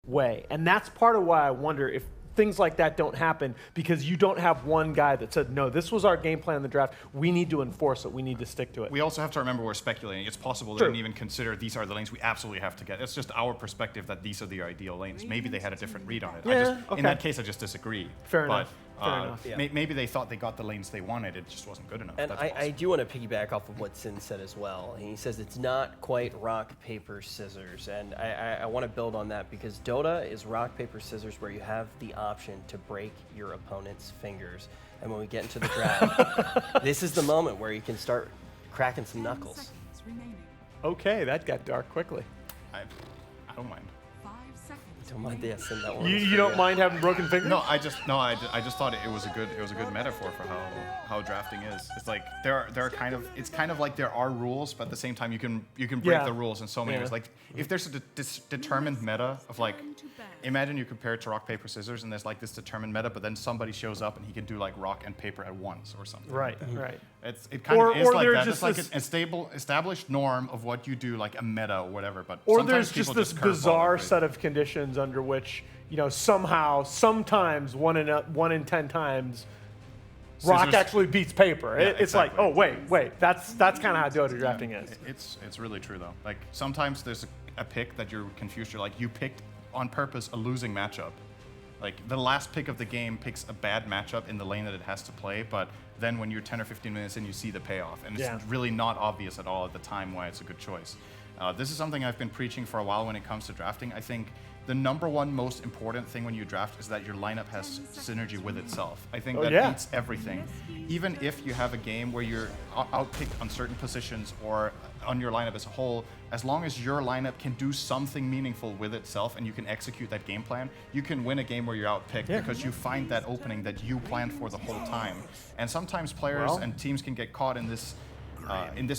way. And that's part of why I wonder if things like that don't happen, because you don't have one guy that said, no, this was our game plan in the draft. We need to enforce it. We need to stick to it. We also have to remember we're speculating. It's possible they didn't even consider these are the lanes we absolutely have to get. It's just our perspective that these are the ideal lanes. Maybe they had a different read on it. Yeah, In that case, I just disagree. Fair enough. Fair enough. Maybe they thought they got the lanes they wanted. It just wasn't good enough. And I do want to piggyback off of what Sin said as well. He says it's not quite rock, paper, scissors. And I want to build on that, because Dota is rock, paper, scissors, where you have the option to break your opponent's fingers. And when we get into the draft, this is the moment where you can start cracking some knuckles. Okay, that got dark quickly. I don't mind. Don't mind this and that one. You don't mind having broken fingers? No, I just thought it was a good metaphor for how drafting is. It's like it's kind of like there are rules, but at the same time you can break the rules in so many ways. Like if there's a determined meta of like, imagine you compare it to rock paper scissors, and there's like this determined meta, but then somebody shows up and he can do like rock and paper at once or something. Right, right. It kind of is like that. It's like a stable, established norm of what you do, like a meta or whatever. But or there's just this bizarre set of conditions under which, you know, sometimes one in 10 times, rock actually beats paper. Yeah, it's exactly. like, oh wait, that's kind of how Dota drafting is. It's really true though. Like sometimes there's a pick that you're confused. You're like, you picked on purpose a losing matchup. Like the last pick of the game picks a bad matchup in the lane that it has to play, but then when you're 10 or 15 minutes in, you see the payoff, and it's really not obvious at all at the time why it's a good choice. This is something I've been preaching for a while when it comes to drafting. I think the #1 most important thing when you draft is that your lineup has synergy with itself. I think that beats everything. Even if you have a game where you're outpicked on certain positions or on your lineup as a whole, as long as your lineup can do something meaningful with itself and you can execute that game plan, you can win a game where you're outpicked because you find that opening that you planned for the whole time. And sometimes players and teams can get caught in this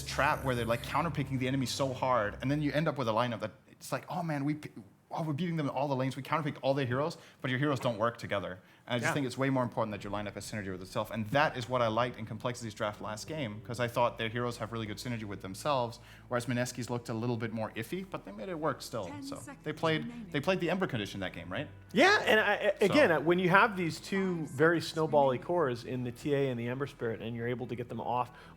trap where they're like counterpicking the enemy so hard, and then you end up with a lineup that it's like, oh man, we're beating them in all the lanes, we counterpicked all their heroes, but your heroes don't work together. And I just think it's way more important that your lineup has synergy with itself. And that is what I liked in compLexity's draft last game, because I thought their heroes have really good synergy with themselves, whereas Mineski's looked a little bit more iffy, but they made it work still. So they played the Ember condition that game, right? Yeah, and again, when you have these two very snowbally cores in the TA and the Ember Spirit, and you're able to get them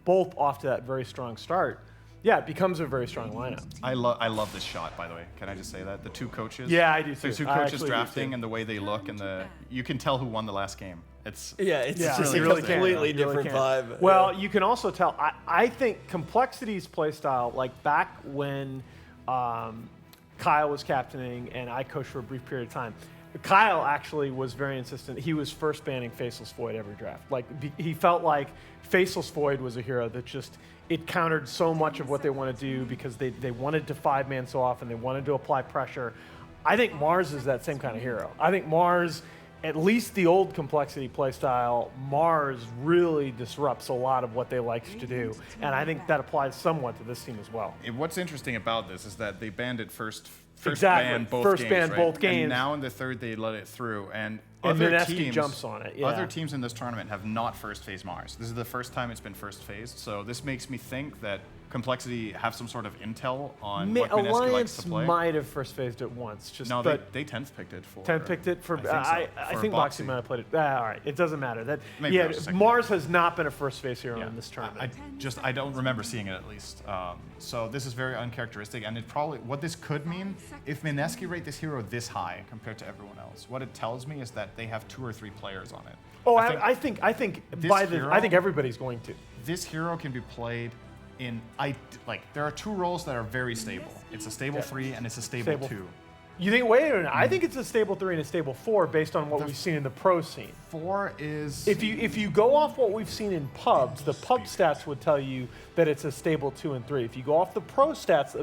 both off to that very strong start, yeah, it becomes a very strong lineup. I love this shot, by the way. Can I just say that? The two coaches. Yeah, I do too. The two coaches drafting and the way they look, and you can tell who won the last game. It's just a completely different vibe. Well, you can also tell, I think compLexity's playstyle, like back when Kyle was captaining and I coached for a brief period of time, Kyle actually was very insistent. He was first banning Faceless Void every draft. Like he felt like Faceless Void was a hero that just, it countered so much of what they want to do because they wanted to 5-man so often, they wanted to apply pressure. I think Mars is that same kind of hero. I think Mars, at least the old compLexity playstyle, Mars really disrupts a lot of what they like to do. And I think that applies somewhat to this team as well. What's interesting about this is that they banned it first ban both games. And now in the third they let it through. And Mineski teams jumps on it. Yeah. Other teams in this tournament have not first phased Mars. This is the first time it's been first phased. So this makes me think that compLexity have some sort of intel on what Mineski likes to play. Alliance might have first phased it once. They 10th picked it for. 10th picked it for. I think Boxy might have played it. All right, it doesn't matter. Mars has not been a first phase hero in this tournament. I don't remember seeing it at least. So this is very uncharacteristic, and it probably what this could mean if Mineski rate this hero this high compared to everyone else. What it tells me is that they have 2 or 3 players on it. Oh, I think everybody's going to. This hero can be played in there are 2 roles that are very stable. It's a stable 3 and it's a stable 2. You think? Wait a minute. I think it's a stable 3 and a stable 4 based on what we've seen in the pro scene. 4 is if you go off what we've seen in pubs, the pub stats would tell you that it's a stable 2 and 3. If you go off the pro stats,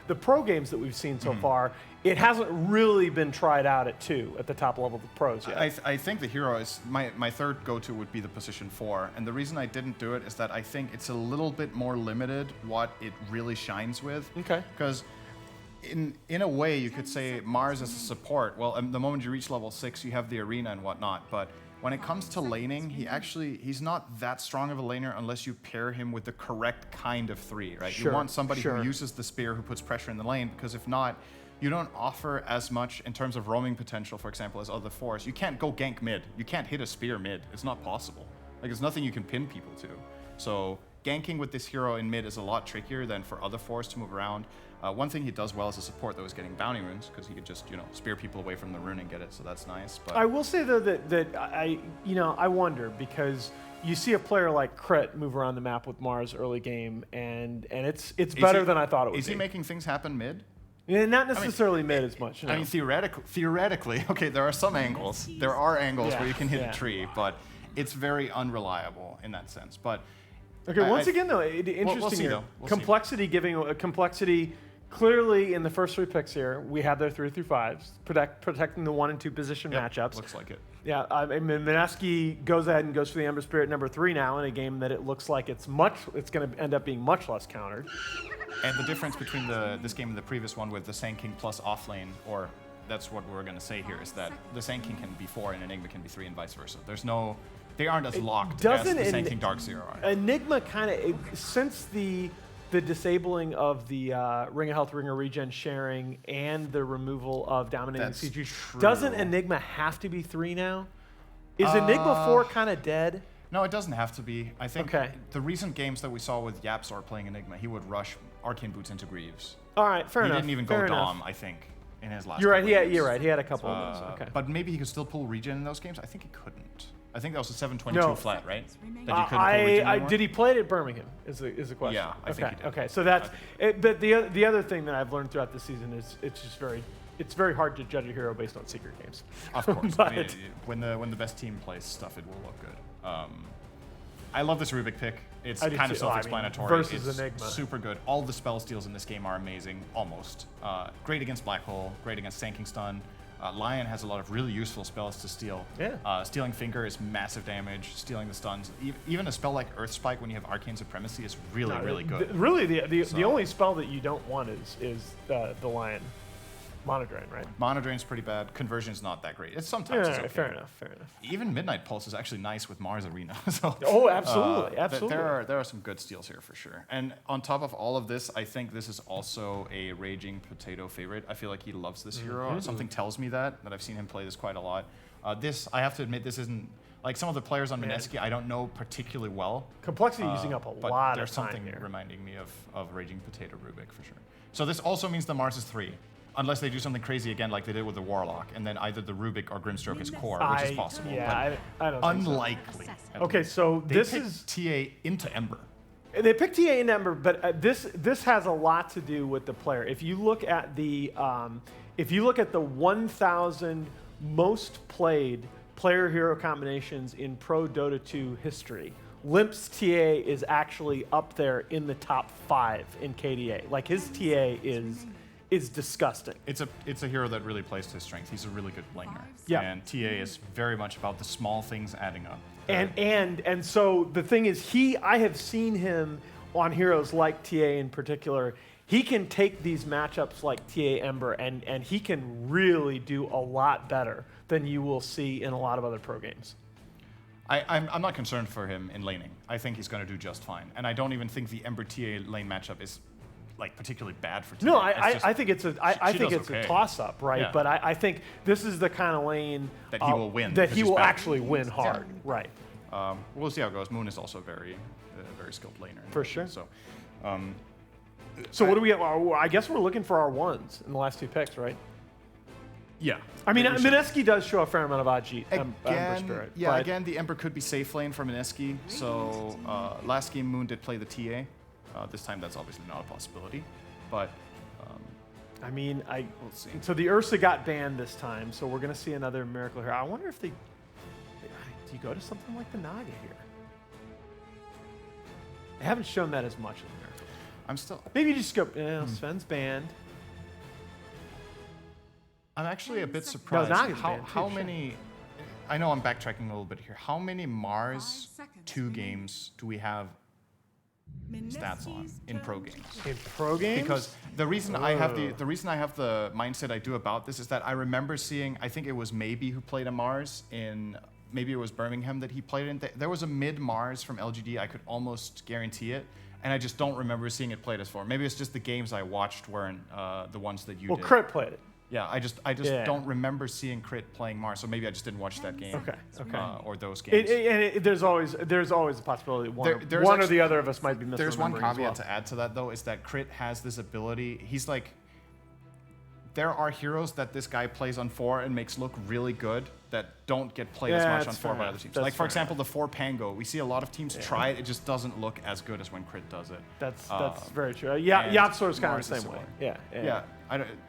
the pro games that we've seen so far, it hasn't really been tried out at 2 at the top level of the pros yet. I think the hero is my third go-to would be the position 4, and the reason I didn't do it is that I think it's a little bit more limited what it really shines with. Okay. Because in a way, you could say Mars as a support. Well, the moment you reach level 6, you have the arena and whatnot. But when it comes to laning, he's not that strong of a laner unless you pair him with the correct kind of 3, right? Sure, you want somebody who uses the spear, who puts pressure in the lane, because if not, you don't offer as much in terms of roaming potential, for example, as other fours. You can't go gank mid. You can't hit a spear mid. It's not possible. Like, there's nothing you can pin people to. So ganking with this hero in mid is a lot trickier than for other fours to move around. One thing he does well as a support, though, is getting bounty runes, because he could just, spear people away from the rune and get it, so that's nice. But I will say, though, that I wonder, because you see a player like Crit move around the map with Mars early game, and it's better than I thought it would be. Is he making things happen mid? Yeah, not necessarily mid as much. No. I mean, theoretically, okay, there are some angles. There are angles where you can hit a tree, but it's very unreliable in that sense. But okay, once again, though, interesting we'll see, here. though. We'll complexity see. giving a complexity. Clearly, in the first 3 picks here, we have their 3 through 5s, protecting the 1 and 2 position matchups. Looks like it. Yeah, I mean, Mineski goes ahead and goes for the Ember Spirit number 3 now in a game that it looks like it's going to end up being much less countered. And the difference between this game and the previous one with the Sand King plus offlane, or that's what we're going to say here, is that the Sand King can be 4 and Enigma can be 3 and vice versa. They aren't as locked as the Sand King Dark Zero are. Enigma kind of, since the disabling of the Ring of Health, Ring of Regen sharing, and the removal of Dominating CG, doesn't Enigma have to be 3 now? Is Enigma 4 kind of dead? No, it doesn't have to be. I think the recent games that we saw with Yapzor playing Enigma, he would rush Arcane Boots into Greaves. All right, fair enough. He didn't even go Dom, I think, in his last You're right, couple games. you're right. He had a couple of those. Okay. But maybe he could still pull regen in those games? I think he couldn't. I think that was a 722 flat, right? That you couldn't pull regen anymore? Did he play it at Birmingham? Is the question. Yeah, I think he did. Okay, so that's it. But the other thing that I've learned throughout the season is it's very hard to judge a hero based on secret games. Of course. I mean, when the best team plays stuff, it will look good. I love this Rubik pick. It's kind of self-explanatory. Versus it's Enigma. Super good. All the spell steals in this game are amazing, almost. Great against Black Hole, great against Sand King Stun. Lion has a lot of really useful spells to steal. Yeah. Stealing Finger is massive damage. Stealing the stuns. Even a spell like Earth Spike when you have Arcane Supremacy is really good. Really, the only spell that you don't want is the Lion. Monodrain, right? Monodrain's pretty bad. Conversion's not that great. Sometimes it's okay. Fair enough. Even Midnight Pulse is actually nice with Mars Arena. So, absolutely. There are some good steals here for sure. And on top of all of this, I think this is also a Raging Potato favorite. I feel like he loves this hero. Something tells me that I've seen him play this quite a lot. This, I have to admit, this isn't like some of the players on Mineski I don't know particularly well. Complexity using up a lot of time. There's something reminding me of Raging Potato Rubik for sure. So this also means the Mars is 3. Unless they do something crazy again like they did with the Warlock, and then either the Rubik or Grimstroke is core, which is possible. Yeah, I don't unlikely. think so. Okay, so this is TA into Ember. They picked TA into Ember, but this has a lot to do with the player. If you look at the 1,000 most played player hero combinations in Pro Dota 2 history, Limp's TA is actually up there in the top 5 in KDA. Like his TA is disgusting. It's a hero that really plays to his strength. He's a really good laner. Yeah. And TA is very much about the small things adding up. And so the thing is, I have seen him on heroes like TA in particular. He can take these matchups like TA Ember and he can really do a lot better than you will see in a lot of other pro games. I'm not concerned for him in laning. I think he's going to do just fine. And I don't even think the Ember TA lane matchup is like particularly bad for TA. No, I think it's a toss-up, right? Yeah. But I think this is the kind of lane that he will win. That he will actually win hard, right? We'll see how it goes. Moon is also very skilled laner. For sure. So, what do we have? I guess we're looking for our ones in the last 2 picks, right? Yeah. I mean, Mineski does show a fair amount of Ajit. Again, the Ember could be safe lane for Mineski. So last game, Moon did play the TA. This time, that's obviously not a possibility. But I mean, we'll see. So the Ursa got banned this time, so we're going to see another miracle here. I wonder if do you go to something like the Naga here? They haven't shown that as much in the miracle. I'm still. Maybe you just go. Sven's banned. I'm actually a bit surprised. No, Naga's banned how too, many? I know I'm backtracking a little bit here. How many Mars 2 games do we have stats on in pro games? In pro games? Because the reason I have the mindset I do about this is that I remember seeing, I think it was Maybe who played a Mars in, maybe it was Birmingham that he played in. There was a mid Mars from LGD, I could almost guarantee it. and I just don't remember seeing it played as 4. Maybe it's just the games I watched weren't the ones that you did. Well, Crit played it. Yeah, I just don't remember seeing Crit playing Mars, so maybe I just didn't watch that game. Okay. Or those games. There's always a possibility one or the other of us might be misremembering. There's one caveat as well. to add to that, though, is that Crit has this ability. He's like, there are heroes that this guy plays on 4 and makes look really good that don't get played as much on 4 by other teams. Like, for example, the 4 Pango. We see a lot of teams try it. It just doesn't look as good as when Crit does it. That's very true. Yapsor is kind of the same way. Yeah.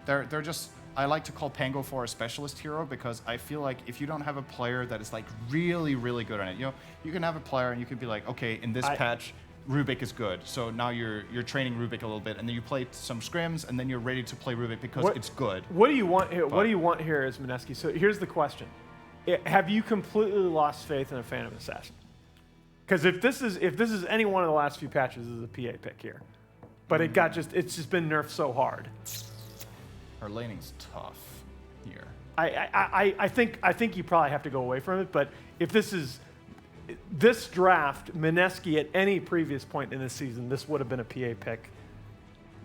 They're just... I like to call Pango 4 a specialist hero because I feel like if you don't have a player that is like really, really good on it, you can have a player and you can be like, okay, in this patch, Rubik is good. So now you're training Rubik a little bit, and then you play some scrims, and then you're ready to play Rubik because it's good. What do you want here? What do you want here is Mineski? So here's the question: have you completely lost faith in a Phantom Assassin? Because if this is any one of the last few patches, this is a PA pick here, but it's just been nerfed so hard. Our laning's tough here. I think you probably have to go away from it. But if this draft, Mineski at any previous point in this season, this would have been a PA pick.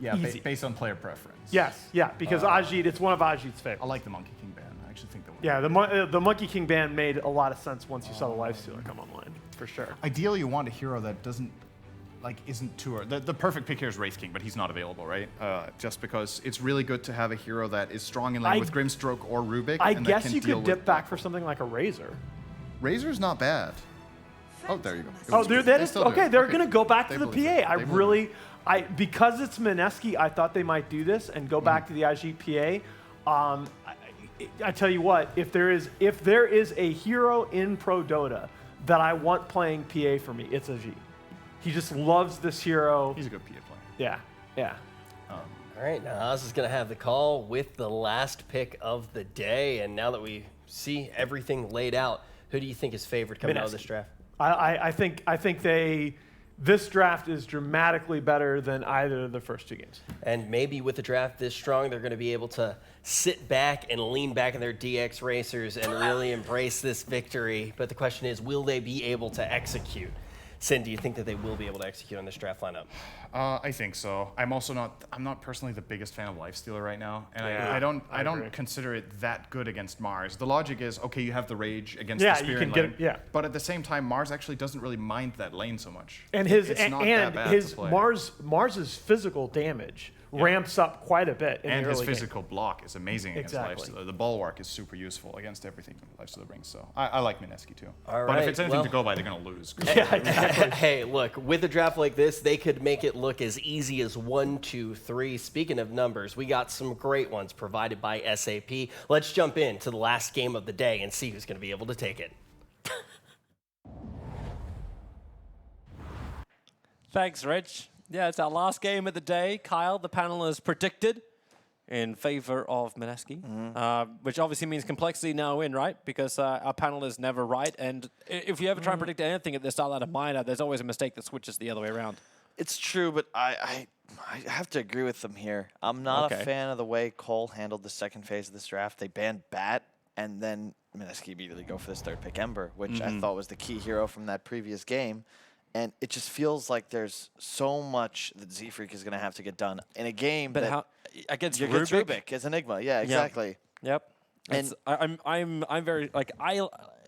Yeah, based on player preference. Yes, because Ajit, it's one of Ajit's favorites. I like the Monkey King ban. I actually think that would. Yeah, the Monkey King ban made a lot of sense once you saw the Lifestealer come online, for sure. Ideally, you want a hero that isn't too early. The perfect pick here is Wraith King, but he's not available, right? Just because it's really good to have a hero that is strong in lane with Grimstroke or Rubik. I guess you could dip back for something like a Razor. Razor's not bad. Oh, there you go. Oh, that is okay. They're gonna go back to the PA. Because it's Mineski, I thought they might do this and go back to the Ajit PA. I tell you what, if there is a hero in Pro Dota that I want playing PA for me, it's Ajit. He just loves this hero. He's a good PA player. Yeah. All right, now Oz is going to have the call with the last pick of the day. And now that we see everything laid out, who do you think is favored coming out of this draft? I think this draft is dramatically better than either of the first 2 games. And maybe with the draft this strong, they're going to be able to sit back and lean back in their DX racers and really embrace this victory. But the question is, will they be able to execute? Sin, do you think that they will be able to execute on this draft lineup? I think so. I'm not personally the biggest fan of Lifestealer right now, and I don't consider it that good against Mars. The logic is, okay, you have the Rage against the Spear in lane, but at the same time, Mars actually doesn't really mind that lane so much. And Mars's physical damage ramps up quite a bit in and the his early physical block is amazing against Lifestealer. The bulwark is super useful against everything Lifestealer brings. So I like Mineski too. But if it's anything to go by, they're gonna lose. Hey, look, with a draft like this, they could make it look as easy as 1, 2, 3. Speaking of numbers, we got some great ones provided by SAP. Let's jump into the last game of the day and see who's going to be able to take it. Thanks, Rich. Yeah, it's our last game of the day. Kyle, the panel has predicted in favor of Mineski, which obviously means compLexity now win, right? Because our panel is never right. And if you ever try and predict anything at the StarLadder Minor, there's always a mistake that switches the other way around. It's true, but I have to agree with them here. I'm not a fan of the way Cole handled the second phase of this draft. They banned Bat, and then Mineski immediately go for this 3rd pick Ember, which I thought was the key hero from that previous game. And it just feels like there's so much that Z-Freak is going to have to get done in a game against Rubik as Enigma. Yeah, exactly. Yep. And I'm very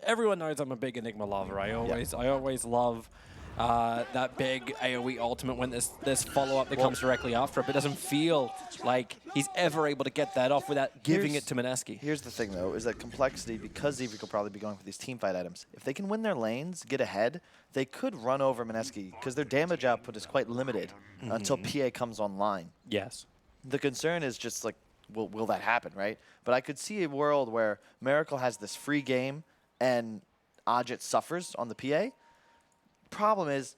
everyone knows I'm a big Enigma lover. I always love that big AoE ultimate when there's follow-up that comes directly after it, but it doesn't feel like he's ever able to get that off without giving it to Mineski. Here's the thing, though, is that compLexity, because Z-Freak will probably be going for these teamfight items, if they can win their lanes, get ahead, they could run over Mineski, because their damage output is quite limited until PA comes online. Yes. The concern is just like, will that happen, right? But I could see a world where Miracle has this free game and Ajit suffers on the PA. Problem is,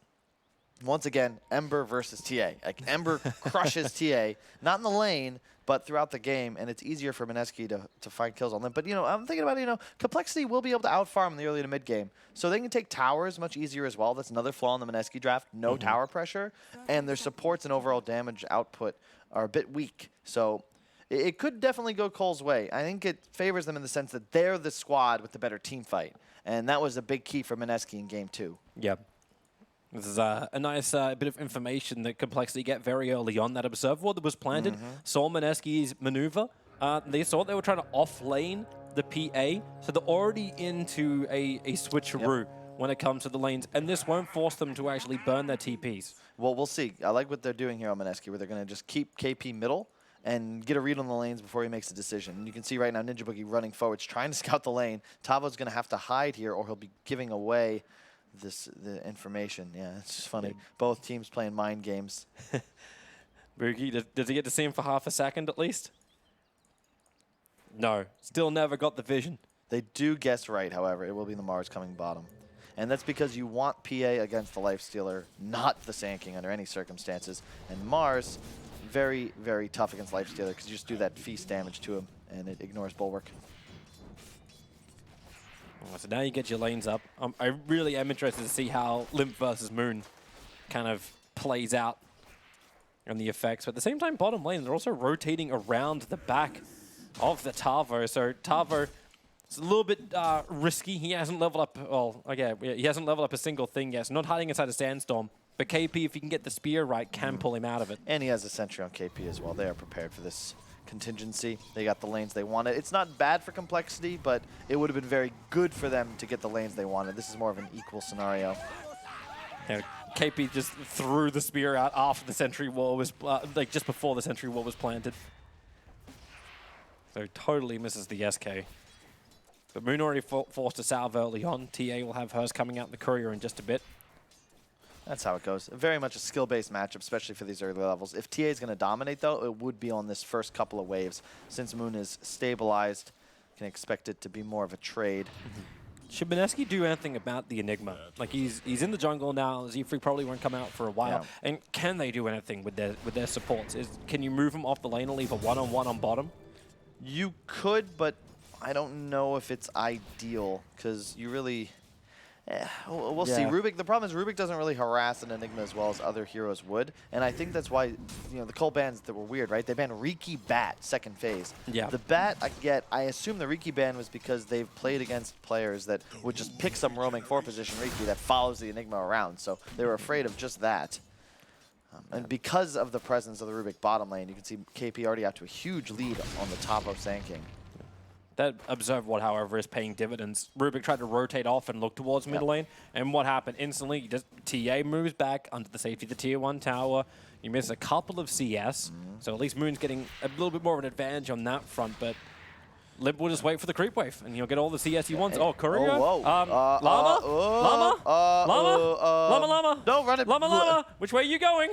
once again, Ember versus TA. Like, Ember crushes TA, not in the lane, but throughout the game, and it's easier for Mineski to find kills on them. But, I'm thinking about it, compLexity will be able to outfarm in the early to mid game. So they can take towers much easier as well. That's another flaw in the Mineski draft. No tower pressure, and their supports and overall damage output are a bit weak. So it could definitely go Cole's way. I think it favors them in the sense that they're the squad with the better team fight. And that was a big key for Mineski in game 2. Yep. This is a nice bit of information that complexity get very early on. That observer ward that was planted saw Mineski's maneuver. They saw they were trying to off-lane the PA, so they're already into a switcheroo when it comes to the lanes, and this won't force them to actually burn their TPs. Well, we'll see. I like what they're doing here on Mineski, where they're going to just keep KP middle and get a read on the lanes before he makes a decision. And you can see right now Ninja Boogie running forwards, trying to scout the lane. Tavo's going to have to hide here, or he'll be giving away the information. Yeah, it's just funny. Both teams playing mind games. Boogie, does he get to see him for half a second at least? No, still never got the vision. They do guess right, however. It will be the Mars coming bottom. And that's because you want PA against the Lifestealer, not the Sand King under any circumstances. And Mars, very, very tough against Lifestealer because you just do that feast damage to him, and it ignores Bulwark. So now you get your lanes up. I really am interested to see how Limp versus Moon kind of plays out and the effects. But at the same time, bottom lane, they're also rotating around the back of the Tavo. So Tavo, it's a little bit risky. He hasn't leveled up, well, okay, he hasn't leveled up a single thing yet. So not hiding inside a Sandstorm. But KP, if he can get the spear right, can pull him out of it. And he has a sentry on KP as well. They are prepared for this contingency. They got the lanes they wanted. It's not bad for complexity, but it would have been very good for them to get the lanes they wanted. This is more of an equal scenario. Yeah, KP just threw the spear out after the sentry wall was, like just before the sentry wall was planted. So totally misses the SK. But Moon already forced a salve early on. TA will have hers coming out in the courier in just a bit. That's how it goes. Very much a skill-based matchup, especially for these early levels. If TA is going to dominate, though, it would be on this first couple of waves. Since Moon is stabilized, you can expect it to be more of a trade. Should Mineski do anything about the Enigma? Like, he's in the jungle now. Z-Free probably won't come out for a while. Yeah. And can they do anything with their supports? Can you move them off the lane and leave a one-on-one on bottom? You could, but I don't know if it's ideal, because you really... we'll see. Rubik. The problem is Rubik doesn't really harass an Enigma as well as other heroes would, and I think that's why the Cole bans that were weird, right? They banned Riki Bat second phase. Yeah. The Bat I get. I assume the Riki ban was because they've played against players that would just pick some roaming 4-position Riki that follows the Enigma around, so they were afraid of just that. And because of the presence of the Rubik bottom lane, you can see KP already out to a huge lead on the top of Sand King. That observe ward, however, is paying dividends. Rubik tried to rotate off and look towards mid lane, and what happened? Instantly, TA moves back under the safety of the tier 1 tower. You miss a couple of CS, so at least Moon's getting a little bit more of an advantage on that front, but Limp will just wait for the creep wave, and he'll get all the CS he wants. Oh, Courier? Llama? Llama? No, run it. Llama? Which way are you going?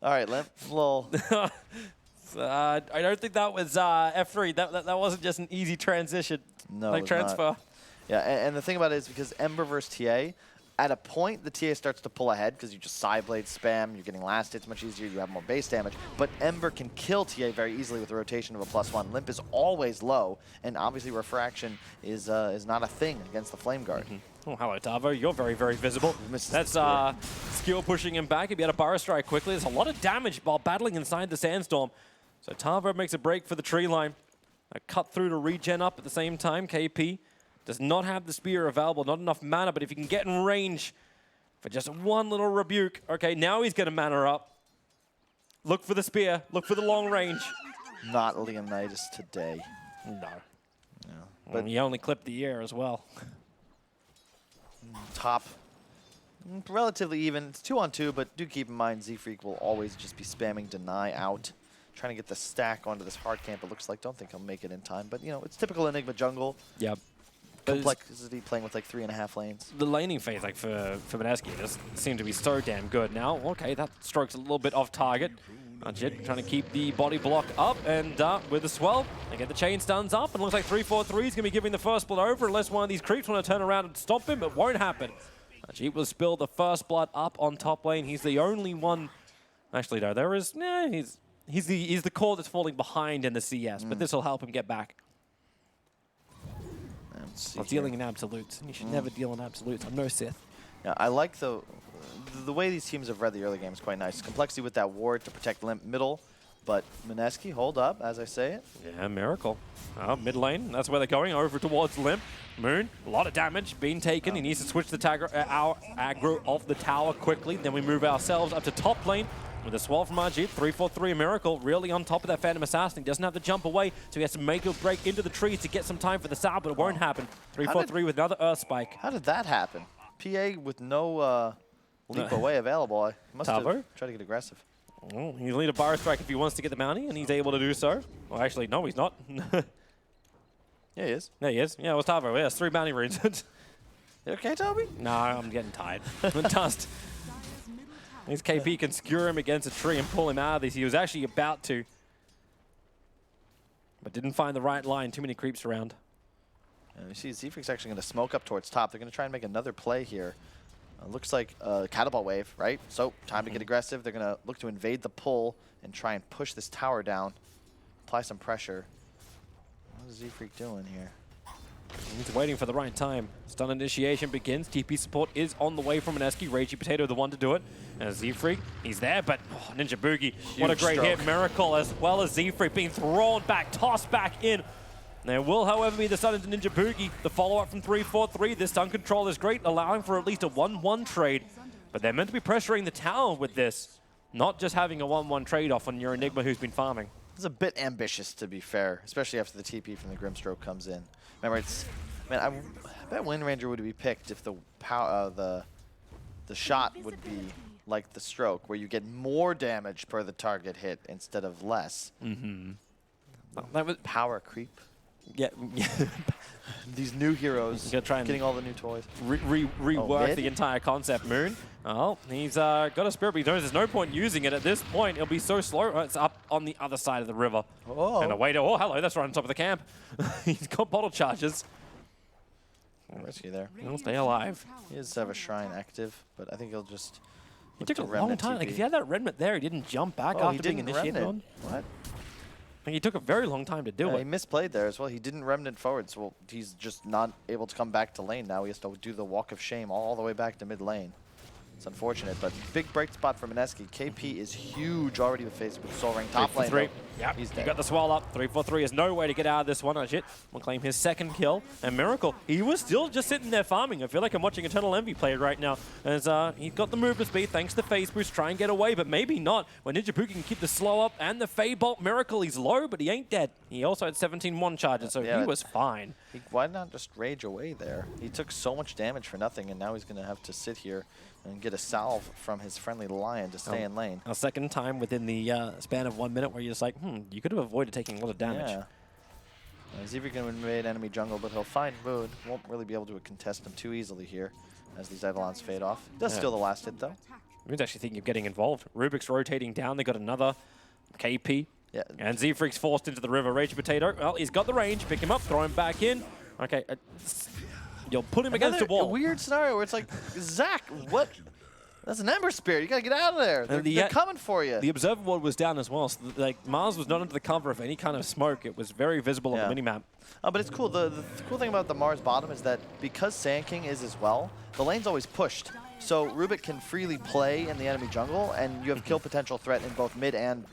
All right, Limp. Lol. I don't think that was F3. That wasn't just an easy transition. No, like transfer. Not. Yeah, and the thing about it is because Ember versus TA, at a point the TA starts to pull ahead because you just side blade spam, you're getting last hits much easier, you have more base damage, but Ember can kill TA very easily with the rotation of a +1. Limp is always low, and obviously refraction is not a thing against the Flame Guard. Oh, hello, Tavo. You're very, very visible. That's skill pushing him back. He'd be able to Burrow Strike quickly. There's a lot of damage while battling inside the Sandstorm. So Tavo makes a break for the tree line. A cut through to regen up at the same time. KP does not have the spear available, not enough mana, but if he can get in range for just one little rebuke. Okay, now he's going to mana up. Look for the spear. Look for the long range. Not Leonidas today. No. Yeah. But he only clipped the ear as well. Top, relatively even. It's 2-on-2, but do keep in mind Z-Freak will always just be spamming deny out. Trying to get the stack onto this hard camp, it looks like. Don't think he'll make it in time, but it's typical Enigma jungle. Yep. Complexity playing with like 3.5 lanes. The laning phase, like for Mineski, just seemed to be so damn good. Now, okay, that strokes a little bit off target. Jit trying to keep the body block up, and with the swell, they get the chain stuns up, and looks like 3-4-3 is going to be giving the first blood over unless one of these creeps want to turn around and stop him, but won't happen. Jit will spill the first blood up on top lane. He's the only one. Actually, no, there is. He's the core that's falling behind in the CS, but this will help him get back. Well, dealing in absolutes. You should never deal in absolutes. I'm no Sith. Yeah, I like the way these teams have read the early game is quite nice. Complexity with that ward to protect Limp middle, but Mineski, hold up, as I say it. Yeah, miracle. Mid lane, that's where they're going, over towards Limp. Moon, a lot of damage being taken. He needs to switch the our aggro off the tower quickly. Then we move ourselves up to top lane with a swell from RG. 3-4-3 Miracle really on top of that Phantom Assassin. He doesn't have to jump away, so he has to make a break into the trees to get some time for the sal, but it won't happen. 3-4-3 with another Earth Spike. How did that happen? PA with no leap away available. He must have tried to get aggressive. Well, he'll need a Bar Strike if he wants to get the bounty, and he's able to do so. Well, actually, no, he's not. Yeah, he is. There he is. Yeah, it was Tavo. Yeah, it's 3 bounty runes. You okay, Toby? No, I'm getting tired. I'm dust. His KP can skewer him against a tree and pull him out of this. He was actually about to, but didn't find the right line. Too many creeps around. And you see Zefrik's actually going to smoke up towards top. They're going to try and make another play here. Looks like a catapult wave, right? So time to get aggressive. They're going to look to invade the pull and try and push this tower down. Apply some pressure. What is Zefrik doing here? He's waiting for the right time. Stun initiation begins. TP support is on the way from Mineski. Ragey Potato the one to do it. And Zefrik, he's there, but Ninja Boogie, what a great hit. Miracle as well as Zefrik being thrown back, tossed back in. There will, however, be the stun into Ninja Boogie. The follow-up from 3-4-3. This stun control is great, allowing for at least a 1-1 trade. But they're meant to be pressuring the tower with this, not just having a 1-1 trade-off on your Enigma who's been farming. It's a bit ambitious, to be fair, especially after the TP from the Grimstroke comes in. Remember, it's, man, I bet Wind Ranger would be picked if the shot would be like the stroke, where you get more damage per the target hit instead of less. Mm-hmm. That was power creep. Yeah. These new heroes getting all the new toys. Rework the entire concept. Moon. Oh, he's got a spirit, but he knows there's no point using it at this point. It'll be so slow. Oh, it's up on the other side of the river. Oh. And a way to, oh, hello, that's right on top of the camp. He's got bottle charges. Rescue there. He'll stay alive. He does have a shrine active, but I think he'll just. He took a long time. Like, if he had that remnant there, he didn't jump back after being initiated on. What? Like, he took a very long time to do it. He misplayed there as well. He didn't remnant forward, so he's just not able to come back to lane now. He has to do the walk of shame all the way back to mid lane. It's unfortunate, but big break spot for Mineski. KP is huge already with Soul Ring top lane. 3-4-3. Yep, he's he dead. got the swell up. 3-4-3 is no way to get out of this one. Oh, shit. We'll claim his second kill. And Miracle, he was still just sitting there farming. I feel like I'm watching Eternal Envy play right now. As he's got the movement speed thanks to Phase Boost, try and get away, but maybe not. When Ninja Boogie can keep the slow up and the Fey Bolt. Miracle, he's low, but he ain't dead. He also had 17-1 charges, so he was fine. Why not just rage away there? He took so much damage for nothing, and now he's going to have to sit here and get a salve from his friendly Lion to stay in lane. A second time within the span of 1 minute where you're just like, you could have avoided taking a lot of damage. Yeah. Zefrik's going to invade enemy jungle, but he'll find Moon. Won't really be able to contest him too easily here as these Eidolons fade off. Does steal the last hit, though. Moon's actually thinking of getting involved. Rubik's rotating down. They got another KP. Yeah. And Zefrik's forced into the river. Rage Potato. Well, he's got the range. Pick him up. Throw him back in. Okay. You'll put him against the wall. A weird scenario where it's like, Zach, what? That's an Ember Spirit. You got to get out of there. They're coming for you. The observer ward was down as well. So like Mars was not under the cover of any kind of smoke. It was very visible on the minimap. But it's cool. The cool thing about the Mars bottom is that because Sand King is as well, the lane's always pushed. So Rubik can freely play in the enemy jungle, and you have kill potential threat in both mid and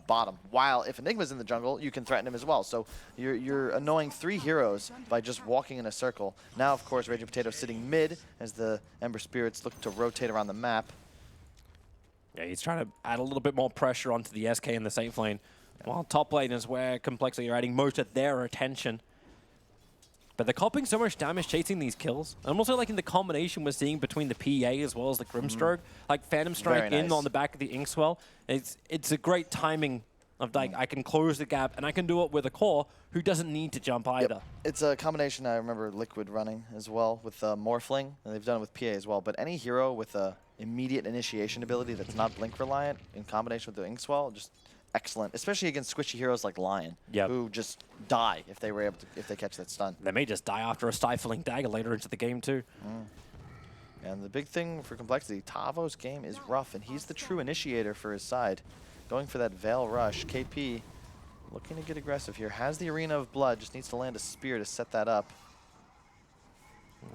bottom. While if Enigma's in the jungle, you can threaten him as well. So you're annoying 3 heroes by just walking in a circle. Now, of course, Raging Potato sitting mid as the Ember Spirits look to rotate around the map. Yeah, he's trying to add a little bit more pressure onto the SK in the safe lane. While top lane is where compLexity are adding most of their attention. But they're copying so much damage chasing these kills. And I'm also liking the combination we're seeing between the PA as well as the Grimstroke. Like Phantom Strike in on the back of the Inkswell. It's a great timing of like, I can close the gap and I can do it with a core who doesn't need to jump either. Yep. It's a combination I remember Liquid running as well with Morphling, and they've done it with PA as well. But any hero with a immediate initiation ability that's not blink reliant in combination with the Inkswell, just excellent, especially against squishy heroes like Lion, who just die if they were able to, if they catch that stun. They may just die after a stifling dagger later into the game too. And the big thing for compLexity, Tavo's game is rough, and he's the true initiator for his side. Going for that Veil Rush. KP looking to get aggressive here. Has the Arena of Blood, just needs to land a spear to set that up.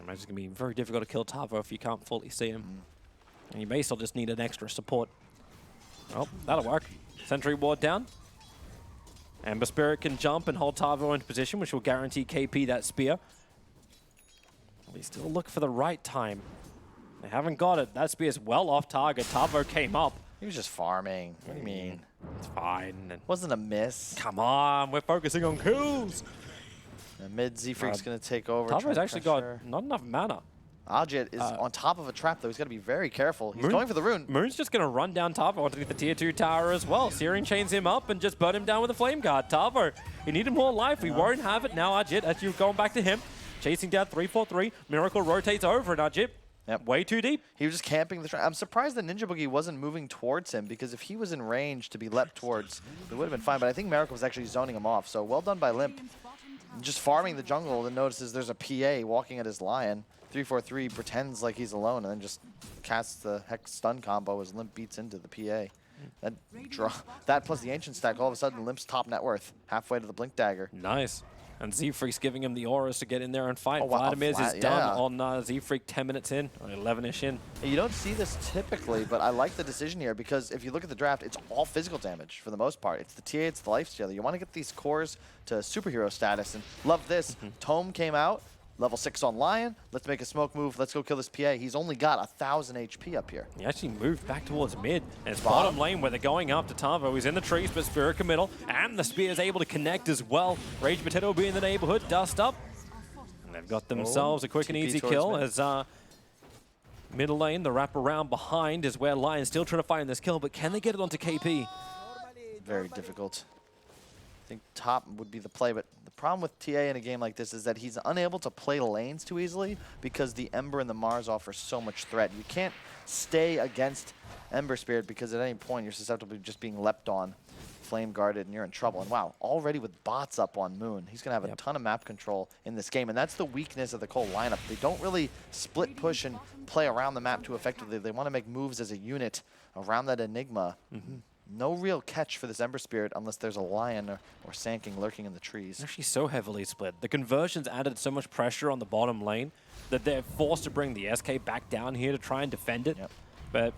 It's going to be very difficult to kill Tavo if you can't fully see him. And you may still just need an extra support. Oh, that'll work. Sentry ward down. Ember Spirit can jump and hold Tavo into position, which will guarantee KP that spear. We still look for the right time. They haven't got it. That spear is well off target. Tavo came up. He was just farming. What do you mean? It's fine. Wasn't a miss. Come on, we're focusing on kills. The mid Z-Freak's going to take over. Tavo's actually got not enough mana. Ajit is on top of a trap, though. He's got to be very careful. He's going for the rune. Moon's just going to run down Tavo underneath the tier 2 tower as well. Searing chains him up and just burn him down with a flame guard. Tavo, he needed more life. We won't have it now. Ajit, as you're going back to him, chasing down 3-4-3. Miracle rotates over and Ajit. Yep. Way too deep. He was just camping the trap. I'm surprised that Ninja Boogie wasn't moving towards him, because if he was in range to be leapt towards, it would have been fine. But I think Miracle was actually zoning him off. So well done by Limp. Just farming the jungle and notices there's a PA walking at his Lion. 3-4-3 pretends like he's alone and then just casts the Hex stun combo as Limp beats into the PA. That plus the Ancient stack, all of a sudden Limp's top net worth, halfway to the Blink Dagger. Nice. And Z-Freak's giving him the auras to get in there and fight. Oh, wow, Vladimir's is done on Z-Freak 10 minutes in, or 11-ish in. You don't see this typically, but I like the decision here because if you look at the draft, it's all physical damage for the most part. It's the TA, it's the lifestealer. You want to get these cores to superhero status, and love this. Tome came out, level 6 on Lion. Let's make a smoke move. Let's go kill this PA. He's only got 1,000 HP up here. He actually moved back towards mid. And it's bottom lane where they're going after Tavo. He's in the trees, but Spirit committal. And the spear is able to connect as well. Rage Potato will be in the neighborhood. Dust up. And they've got themselves a quick and easy kill as middle lane, the wraparound behind is where Lion's still trying to find this kill, but can they get it onto KP? Very difficult. I think top would be the play, but the problem with TA in a game like this is that he's unable to play lanes too easily because the Ember and the Mars offer so much threat. You can't stay against Ember Spirit because at any point you're susceptible to just being leapt on, flame guarded, and you're in trouble. And wow, already with bots up on Moon, he's going to have a ton of map control in this game, and that's the weakness of the Cole lineup. They don't really split push and play around the map too effectively. They want to make moves as a unit around that Enigma. No real catch for this Ember Spirit unless there's a Lion or Sand lurking in the trees. They're actually so heavily split. The conversions added so much pressure on the bottom lane that they're forced to bring the SK back down here to try and defend it. But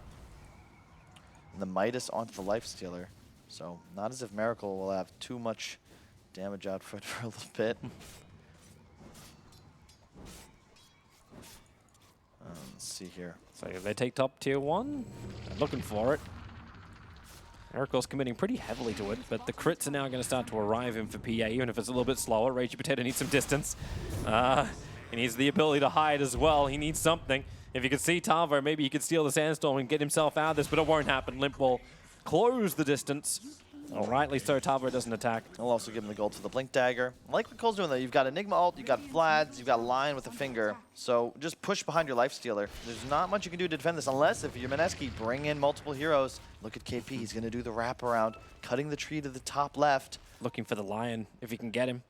and the Midas onto the Lifestealer. So not as if Miracle will have too much damage output for a little bit. Let's see here. So if they take top tier 1, they're looking for it. Miracle's committing pretty heavily to it, but the crits are now going to start to arrive in for PA, even if it's a little bit slower. Ragey Potato needs some distance. He needs the ability to hide as well. He needs something. If you could see Tavo, maybe he could steal the Sandstorm and get himself out of this, but it won't happen. Limp will close the distance. All rightly so, Tavo doesn't attack. I'll also give him the gold for the Blink Dagger. I like what Cole's doing though. You've got Enigma ult, you've got Vlads, you've got Lion with a finger. So just push behind your Lifestealer. There's not much you can do to defend this unless if you're Mineski, bring in multiple heroes. Look at KP, he's going to do the wraparound, cutting the tree to the top left. Looking for the Lion, if he can get him.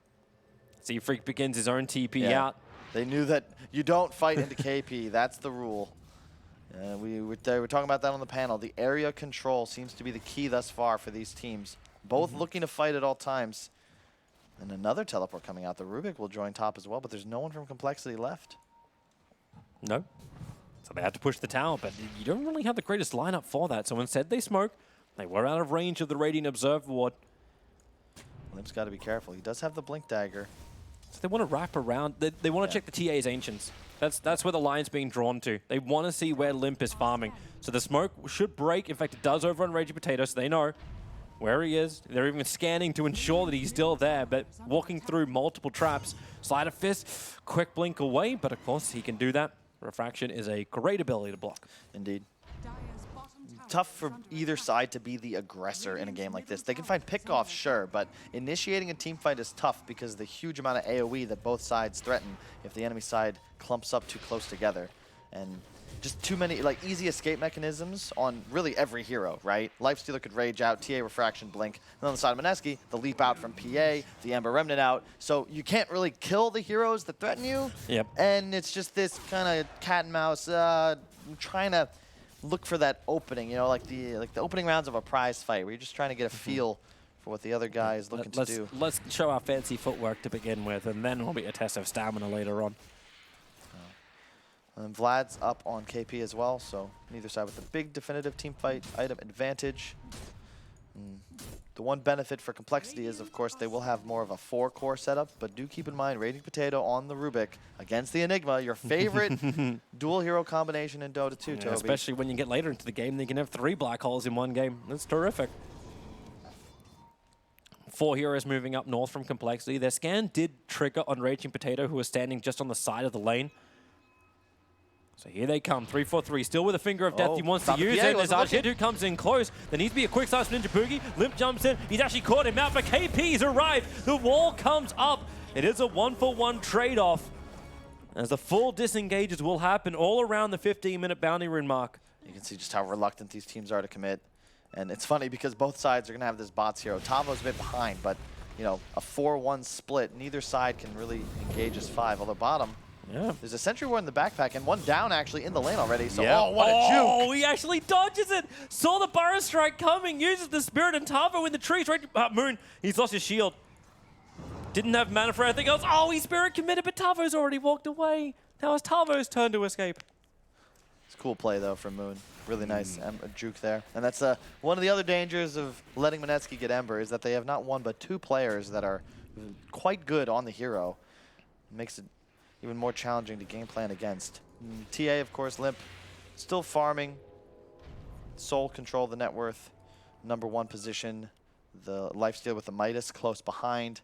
Z-Freak begins his own TP out. They knew that you don't fight into KP. That's the rule. We were talking about that on the panel. The area control seems to be the key thus far for these teams. Both looking to fight at all times. And another teleport coming out. The Rubik will join top as well, but there's no one from compLexity left. No. So they had to push the tower, but you don't really have the greatest lineup for that. So instead they smoke. They were out of range of the Radiant Observe Ward. Limp's got to be careful. He does have the Blink Dagger. So they want to wrap around. They want to check the TA's Ancients. That's where the line's being drawn to. They want to see where Limp is farming. So the smoke should break. In fact, it does over on Ragey Potato, so they know where he is. They're even scanning to ensure that he's still there, but walking through multiple traps. Sleight of Fist, quick blink away, but of course he can do that. Refraction is a great ability to block. Indeed. Tough for either side to be the aggressor in a game like this. They can find pickoffs, sure, but initiating a team fight is tough because of the huge amount of AoE that both sides threaten if the enemy side clumps up too close together. And just too many like easy escape mechanisms on really every hero, right? Lifestealer could rage out, TA Refraction, blink. And on the side of Mineski, the leap out from PA, the Ember Remnant out. So you can't really kill the heroes that threaten you. Yep. And it's just this kind of cat and mouse trying to look for that opening, you know, like the opening rounds of a prize fight where you're just trying to get a feel for what the other guy is looking to do. Let's show our fancy footwork to begin with, and then we'll be a test of stamina later on. And Vlad's up on KP as well, so neither side with a big definitive team fight item advantage. The one benefit for compLexity is, of course, they will have more of a 4-core setup, but do keep in mind, Raging Potato on the Rubik against the Enigma, your favorite dual hero combination in Dota 2, Toby. Especially when you get later into the game, they can have 3 black holes in one game. That's terrific. 4 heroes moving up north from compLexity. Their scan did trigger on Raging Potato, who was standing just on the side of the lane. So here they come, 3-4-3, still with a finger of death he wants to use it. There's Arjit who comes in close. There needs to be a quick slice from Ninja Boogie. Limp jumps in, he's actually caught him out, but KP's arrived. The wall comes up. It is a 1-for-1 trade-off, as the full disengages will happen all around the 15-minute bounty rune mark. You can see just how reluctant these teams are to commit. And it's funny because both sides are going to have this bots hero. Tavo's a bit behind, but, you know, a 4-1 split. Neither side can really engage as 5, although bottom. Yeah. There's a Sentry Ward in the backpack and one down actually in the lane already. So, Yeah. oh, what a juke. Oh, he actually dodges it. Saw the Burrow Strike coming, uses the Spirit and Tavo in the trees. Right, Moon, he's lost his shield. Didn't have mana for anything else. Oh, he Spirit committed, but Tavo's already walked away. Now it's Tavo's turn to escape. It's a cool play, though, from Moon. Really nice juke there. And that's one of the other dangers of letting Mineski get Ember is that they have not one but 2 players that are quite good on the hero. It makes it even more challenging to game plan against. TA, of course, Limp, still farming. Soul control the net worth. #1 position. The lifesteal with the Midas close behind.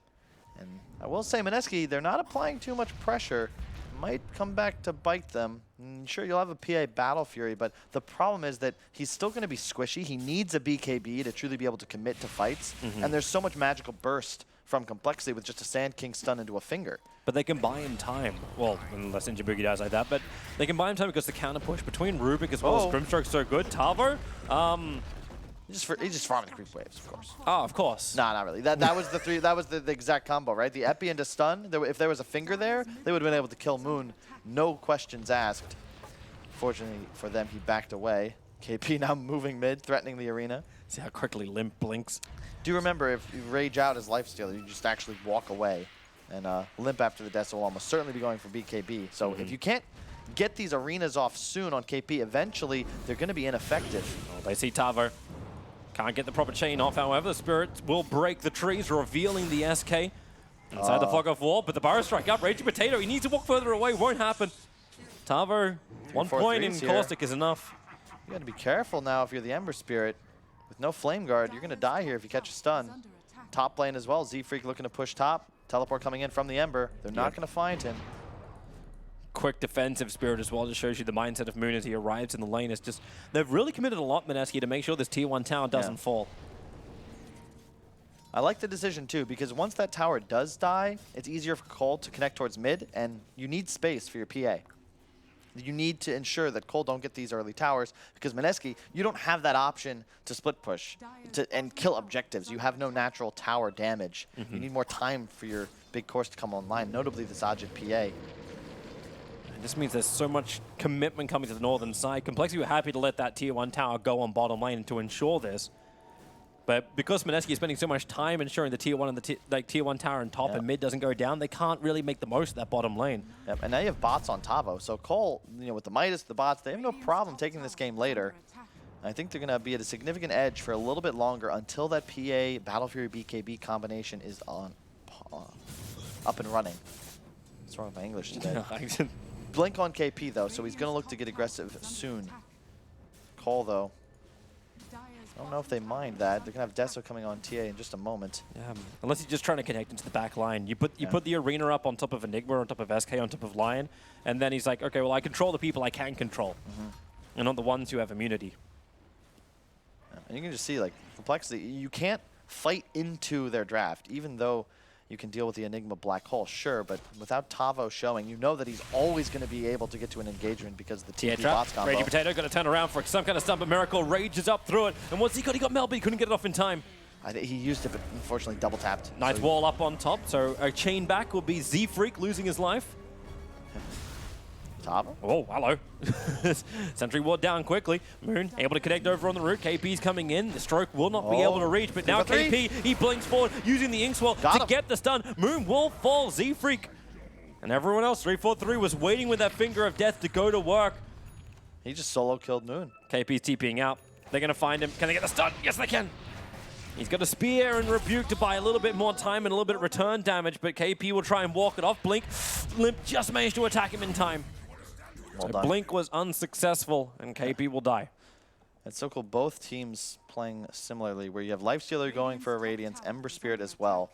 And I will say, Mineski, they're not applying too much pressure. Might come back to bite them. Sure, you'll have a PA Battle Fury, but the problem is that he's still going to be squishy. He needs a BKB to truly be able to commit to fights. And there's so much magical burst from compLexity with just a Sand King stun into a finger. But they can buy him time. Well, unless Ninja Boogie dies like that, but they can buy him time because the counter push between Rubik as well as Grimstroke's so good. Tavo, He's just farming the creep waves, of course. oh, of course. Nah, not really. That was the 3. That was the exact combo, right? The Epi into stun. If there was a finger there, they would have been able to kill Moon. No questions asked. Fortunately for them, he backed away. KP now moving mid, threatening the arena. See how quickly Limp blinks. Do remember, if you rage out as lifestealer, you just actually walk away. And Limp after the death will almost certainly be going for BKB. So if you can't get these arenas off soon on KP, eventually they're going to be ineffective. Oh, they see Tavo. Can't get the proper chain off, however. The Spirit will break the trees, revealing the SK inside the fog off wall. But the Burrow Strike up, Raging Potato. He needs to walk further away. Won't happen. Tavo, 1 point in Caustic is enough. You got to be careful now if you're the Ember Spirit. With no Flame Guard, you're going to die here if you catch a stun. Top lane as well. Z-Freak looking to push top. Teleport coming in from the Ember. They're not going to find him. Quick defensive Spirit as well just shows you the mindset of Moon as he arrives in the lane. It's just, they've really committed a lot, Mineski, to make sure this Tier 1 tower doesn't fall. I like the decision too, because once that tower does die, it's easier for Cole to connect towards mid, and you need space for your PA. You need to ensure that Cole don't get these early towers, because Mineski, you don't have that option to split push and kill objectives. You have no natural tower damage. You need more time for your big course to come online, notably this Ajit PA. This means there's so much commitment coming to the northern side. compLexity were happy to let that Tier 1 tower go on bottom lane to ensure this. But because Mineski is spending so much time ensuring the Tier 1 and the Tier 1 tower and top and mid doesn't go down, they can't really make the most of that bottom lane. Yep, and now you have bots on Tavo. So Cole, with the Midas, the bots, they have no problem taking this game later. I think they're going to be at a significant edge for a little bit longer until that PA Battle Fury BKB combination is up and running. What's wrong with my English today? Blink on KP, though, so he's going to look to get aggressive soon. Cole, though, I don't know if they mind that. They're going to have Deso coming on TA in just a moment. Unless you're just trying to connect into the back line. You put the arena up on top of Enigma, on top of SK, on top of Lion, and then he's like, okay, well, I control the people I can control, and not the ones who have immunity. And you can just see, like, compLexity, you can't fight into their draft, even though you can deal with the Enigma Black Hole, sure, but without Tavo showing, you know that he's always going to be able to get to an engagement because of the TP bots combo. Raging Potato going to turn around for some kind of stun, but Miracle rages up through it. And once he got Mel, but he couldn't get it off in time. I think he used it, but unfortunately double tapped. Nice so wall up on top, so a chain back will be Z-Freak losing his life. Tavo? Oh, hello. Sentry ward down quickly. Moon able to connect over on the route. KP's coming in. The stroke will not be able to reach, but now KP, he blinks forward using the Inkswell to get the stun. Moon will fall. Z-Freak. And everyone else, 343, was waiting with that finger of death to go to work. He just solo killed Moon. KP's TPing out. They're going to find him. Can they get the stun? Yes, they can. He's got a spear and rebuke to buy a little bit more time and a little bit of return damage, but KP will try and walk it off. Blink, Limp just managed to attack him in time. Well So done. Blink was unsuccessful, and KP will die. It's so cool. Both teams playing similarly, where you have Lifestealer going for a Radiance, Ember Spirit as well.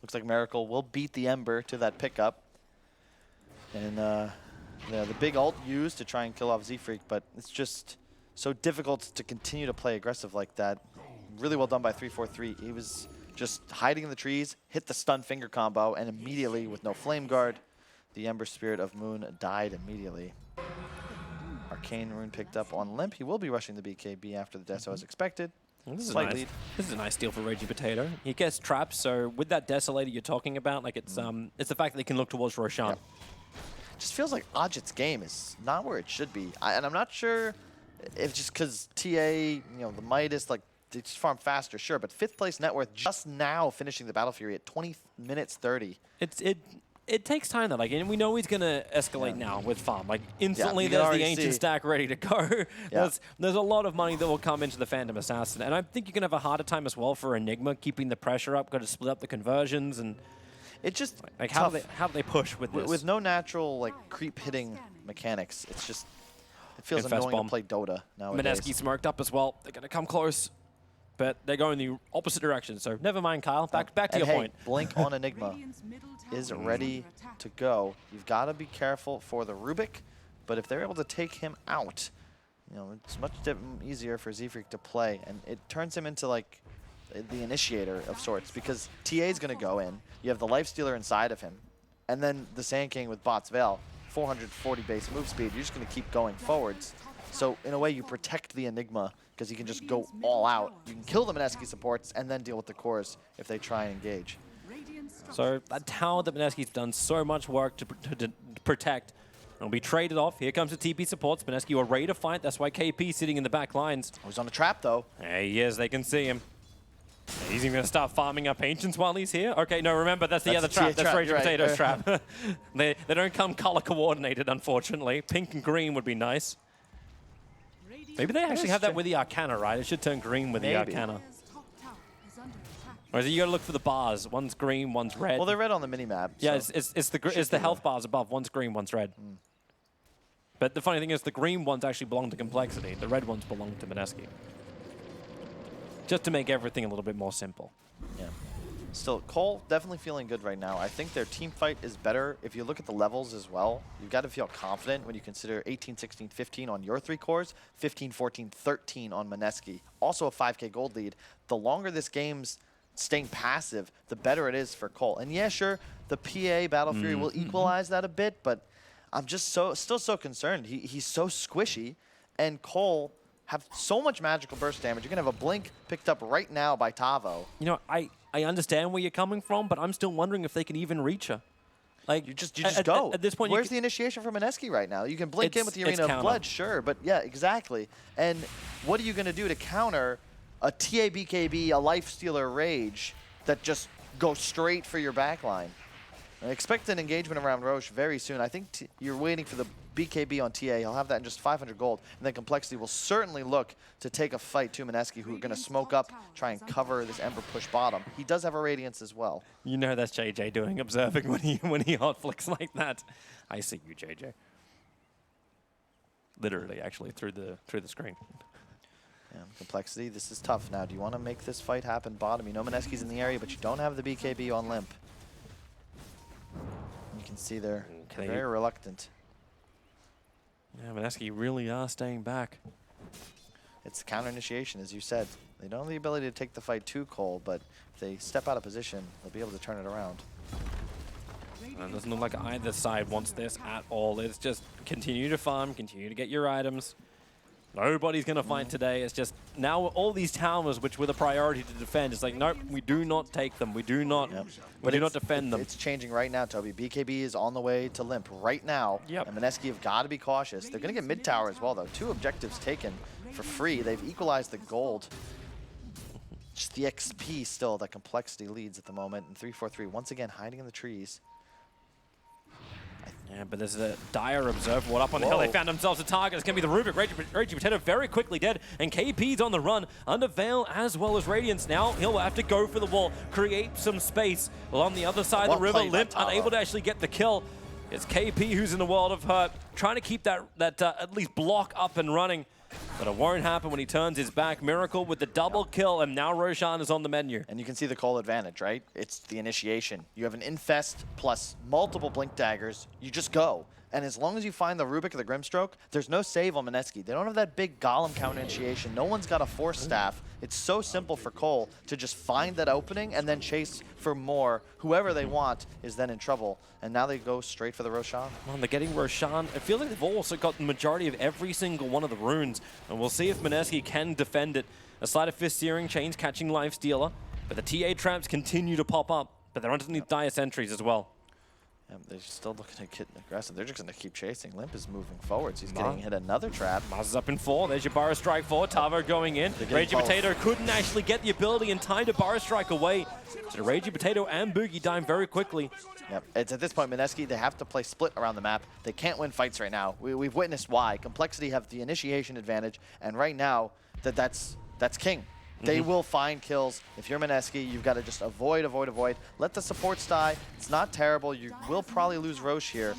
Looks like Miracle will beat the Ember to that pickup. And the big ult used to try and kill off Z-Freak, but it's just so difficult to continue to play aggressive like that. Really well done by 343. He was just hiding in the trees, hit the stun finger combo, and immediately, with no flame guard, the Ember Spirit of Moon died immediately. Arcane Rune picked up on Limp. He will be rushing the BKB after the Deso as expected. This is, Slight lead. this is a nice deal for Raging Potato. He gets trapped, so with that Desolator you're talking about, like it's the fact that they can look towards Roshan. Yep. Just feels like Ajit's game is not where it should be. And I'm not sure if just because TA, the Midas, like, they just farm faster, sure, but 5th place net worth just now finishing the Battle Fury at 20 minutes 30. It takes time though, and we know he's gonna escalate now with farm. Like instantly, you can there's the already ancient see. stack ready to go. There's a lot of money that will come into the Phantom Assassin, and I think you can have a harder time as well for Enigma keeping the pressure up. Got to split up the conversions and It just like tough. how do they push with this? With no natural creep hitting mechanics. It's just it feels Infest annoying bomb. to play Dota nowadays. Mineski smirked up as well. They're gonna come close, but they're going the opposite direction. So never mind, Kyle. Back to And your hey, point. Blink on Enigma is ready to go. You've got to be careful for the Rubik, but if they're able to take him out, it's much easier for Z-Freak to play, and it turns him into the initiator of sorts, because TA is going to go in. You have the Lifestealer inside of him, and then the Sand King with Bot's Veil, 440 base move speed. You're just going to keep going forwards. So in a way, you protect the Enigma because he can just go all out. You can kill the Mineski supports and then deal with the cores if they try and engage. So that tower that Mineski's done so much work to protect will be traded off. Here comes the TP supports. Mineski are ready to fight. That's why KP sitting in the back lines. Oh, he's on a trap, though. There he is. They can see him. He's even going to start farming up Ancients while he's here. Okay, no, remember, that's the other trap. That's Raging Potato's trap. They don't come color coordinated, unfortunately. Pink and green would be nice. Maybe they actually have that with the Arcana, right? It should turn green with the Arcana. Or is it you got to look for the bars? One's green, one's red. Well, they're red on the minimap. Yeah, so it's the health bars above. One's green, one's red. But the funny thing is, the green ones actually belong to complexity. The red ones belong to Mineski. Just to make everything a little bit more simple. Yeah. Still, Cole definitely feeling good right now. I think their team fight is better. If you look at the levels as well, you've got to feel confident when you consider 18, 16, 15 on your 3 cores, 15, 14, 13 on Mineski. Also a 5K gold lead. The longer this game's staying passive, the better it is for Cole. And yeah, sure, the PA Battle Fury will equalize that a bit, but I'm just still so concerned. He's so squishy, and Cole have so much magical burst damage. You're going to have a Blink picked up right now by Tavo. I understand where you're coming from, but I'm still wondering if they can even reach her. Like You just go. At this point, where's the initiation for Mineski right now? You can blink in with the Arena of counter. Blood, sure, but yeah, exactly. And what are you going to do to counter a TA BKB, a Lifestealer Rage that just goes straight for your backline? I expect an engagement around Roche very soon. I think you're waiting for the BKB on TA. He'll have that in just 500 gold. And then complexity will certainly look to take a fight to Mineski, who are going to smoke up, try and cover this Ember push bottom. He does have a Radiance as well. You know that's JJ doing observing when he hot flicks like that. I see you, JJ. Literally, actually, through the screen. Yeah, complexity, this is tough now. Do you want to make this fight happen bottom? You know Mineski's in the area, but you don't have the BKB on Limp. You can see they're very reluctant. Yeah, Mineski really are staying back. It's counter initiation, as you said. They don't have the ability to take the fight too cold, but if they step out of position, they'll be able to turn it around. And it doesn't look like either side wants this at all. It's just continue to farm, continue to get your items. Nobody's going to fight today. It's just now all these towers, which were the priority to defend, it's like, nope, we do not take them. We do not, we do not defend them. It's changing right now, Toby. BKB is on the way to Limp right now. Yep. And Mineski have got to be cautious. They're going to get mid tower as well, though. 2 objectives taken for free. They've equalized the gold. Just the XP still that complexity leads at the moment. And 343 once again hiding in the trees. I Yeah, but there's a dire observer. What up on the hill? They found themselves a target. It's going to be the Rubik. Raging Potato very quickly dead, and KP's on the run under Veil as well as Radiance. Now he'll have to go for the wall, create some space. Well, on the other side of the river, Limp unable to actually get the kill. It's KP who's in the world of hurt, trying to keep that at least block up and running. But it won't happen when he turns his back. Miracle with the double kill, and now Roshan is on the menu. And you can see the Cole advantage, right? It's the initiation. You have an Infest plus multiple Blink Daggers. You just go. And as long as you find the Rubik or the Grimstroke, there's no save on Mineski. They don't have that big Golem counter initiation. No one's got a Force Staff. It's so simple for Cole to just find that opening and then chase for more. Whoever they want is then in trouble. And now they go straight for the Roshan. Well, they're getting Roshan. I feel like they've also got the majority of every single one of the runes. And we'll see if Mineski can defend it. A Sleight of Fist Searing Chains catching Lifestealer. But the TA traps continue to pop up. But they're underneath Dire Sentries as well. Yeah, they're still looking at getting aggressive. They're just going to keep chasing. Limp is moving forwards. He's getting hit another trap. Maz is up in 4. There's your Burrow Strike 4. Tavo going in. Raging Potato couldn't actually get the ability in time to Burrow Strike away. So Raging Potato and Boogie dying very quickly. Yep. It's at this point, Mineski, they have to play split around the map. They can't win fights right now. We've witnessed why. compLexity have the initiation advantage, and right now, that's king. They will find kills. If you're Mineski, you've got to just avoid. Let the supports die. It's not terrible. You will probably lose Roche here.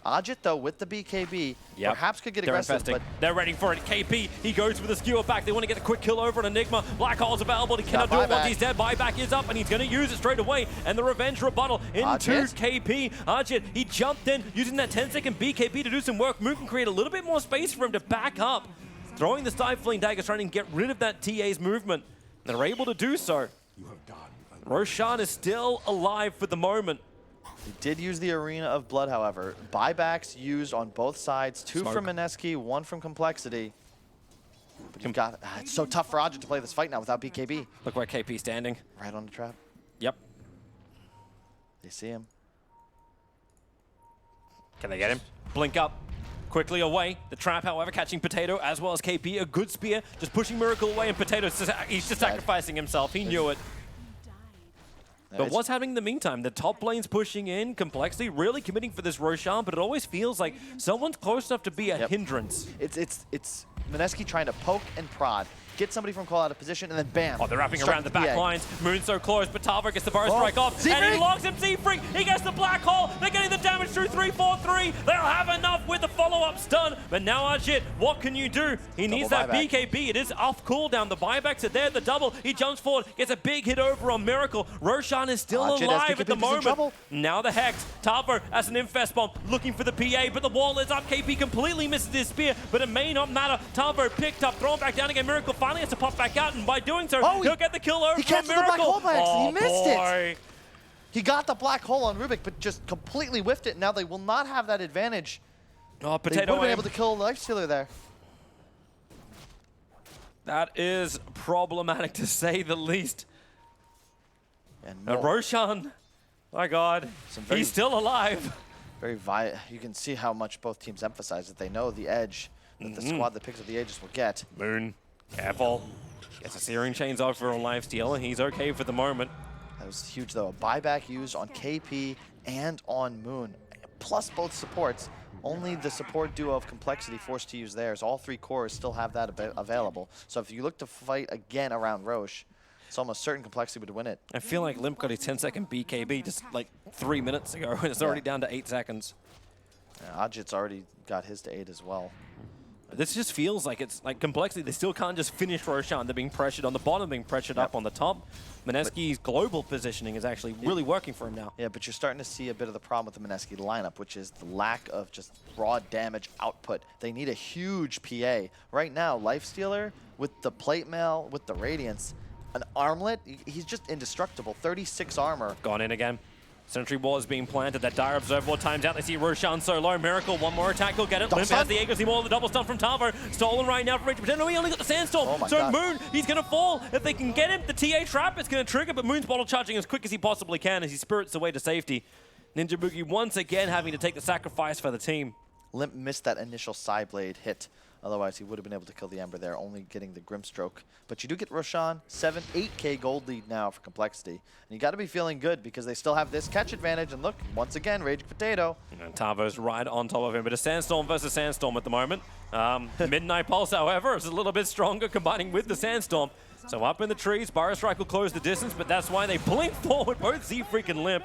Ajit, though, with the BKB, perhaps could get aggressive. But they're ready for it. KP, he goes with the skewer back. They want to get a quick kill over on Enigma. Black Hole's available. He cannot do it once he's dead. Buyback is up, and he's going to use it straight away. And the revenge rebuttal into KP. Ajit, he jumped in, using that 10-second BKB to do some work. Moon can create a little bit more space for him to back up. Throwing the Stifling Daggers, trying to get rid of that TA's movement. They're able to do so. Roshan is still alive for the moment. He did use the Arena of Blood, however. Buybacks used on both sides. 2 from Mineski, 1 from compLexity. But you've got, it's so tough for Ajit to play this fight now without BKB. Look where KP's standing. Right on the trap. Yep. They see him. Can they get him? Blink up. Quickly away. The trap, however, catching Potato as well as KP. A good spear, just pushing Miracle away, and Potato, he's just sacrificing himself. He knew it. But what's happening in the meantime? The top lane's pushing in, compLexity really committing for this Roshan, but it always feels like someone's close enough to be a hindrance. It's Mineski trying to poke and prod. Get somebody from Cole out of position, and then bam. Oh, they're wrapping around the back lines. Moon's so close, but Tavo gets the Burrow Strike off, and he locks him. Z-Freak, he gets the black hole. They're getting the damage through 3-4-3. They'll have enough with the follow-up stun. But now Ajit, what can you do? He needs that BKB. It is off cooldown. The buybacks are there. The double. He jumps forward, gets a big hit over on Miracle. Roshan is still alive at the moment. Now the Hex. Tavo as an Infest Bomb, looking for the PA, but the wall is up. KP completely misses his spear, but it may not matter. Tavo picked up, thrown back down again. Miracle finally has to pop back out, and by doing so, he'll get the kill over from Miracle. The black hole by accident. He missed it. He got the black hole on Rubik, but just completely whiffed it. Now they will not have that advantage. Oh, Potato they would have been able to kill a Lifestealer there. That is problematic to say the least. And Roshan, my God, he's still alive. You can see how much both teams emphasize that they know the edge that the squad that picks up the edges will get. Moon, careful. Gets a Searing Chains off for a Lifesteal, and he's okay for the moment. That was huge, though. A buyback used on KP and on Moon, plus both supports. Only the support duo of compLexity forced to use theirs. All 3 cores still have that available. So if you look to fight again around Roche, it's almost certain compLexity would win it. I feel like Limp got his 10-second BKB just like 3 minutes ago, and it's already down to 8 seconds. Yeah, Ajit's already got his to 8 as well. This just feels like it's like compLexity. They still can't just finish Roshan. They're being pressured on the bottom, being pressured up on the top. Mineski's global positioning is actually really working for him now. Yeah, but you're starting to see a bit of the problem with the Mineski lineup, which is the lack of just raw damage output. They need a huge PA. Right now, Lifestealer with the plate mail, with the Radiance, an armlet, he's just indestructible. 36 armor. Gone in again. Sentry wall is being planted. That dire observer times out. They see Roshan so low. Miracle, one more attack, he'll get it. Limp has the Aegis, more the double stun from Tavo. Stolen right now from Raging Potato. No, he only got the Sandstorm. So Moon, he's going to fall. If they can get him, the TA trap is going to trigger, but Moon's bottle charging as quick as he possibly can as he spirits away to safety. Ninja Boogie once again having to take the sacrifice for the team. Limp missed that initial side blade hit Otherwise, he would have been able to kill the Ember there, only getting the Grimstroke. But you do get Roshan, 8K gold lead now for compLexity. And you got to be feeling good because they still have this catch advantage. And look, once again, Raging Potato. And Tavo's right on top of him, but a Sandstorm versus Sandstorm at the moment. Midnight Pulse, however, is a little bit stronger, combining with the Sandstorm. So up in the trees, Strike will close the distance, but that's why they blink forward, both Z-Freak and Limp.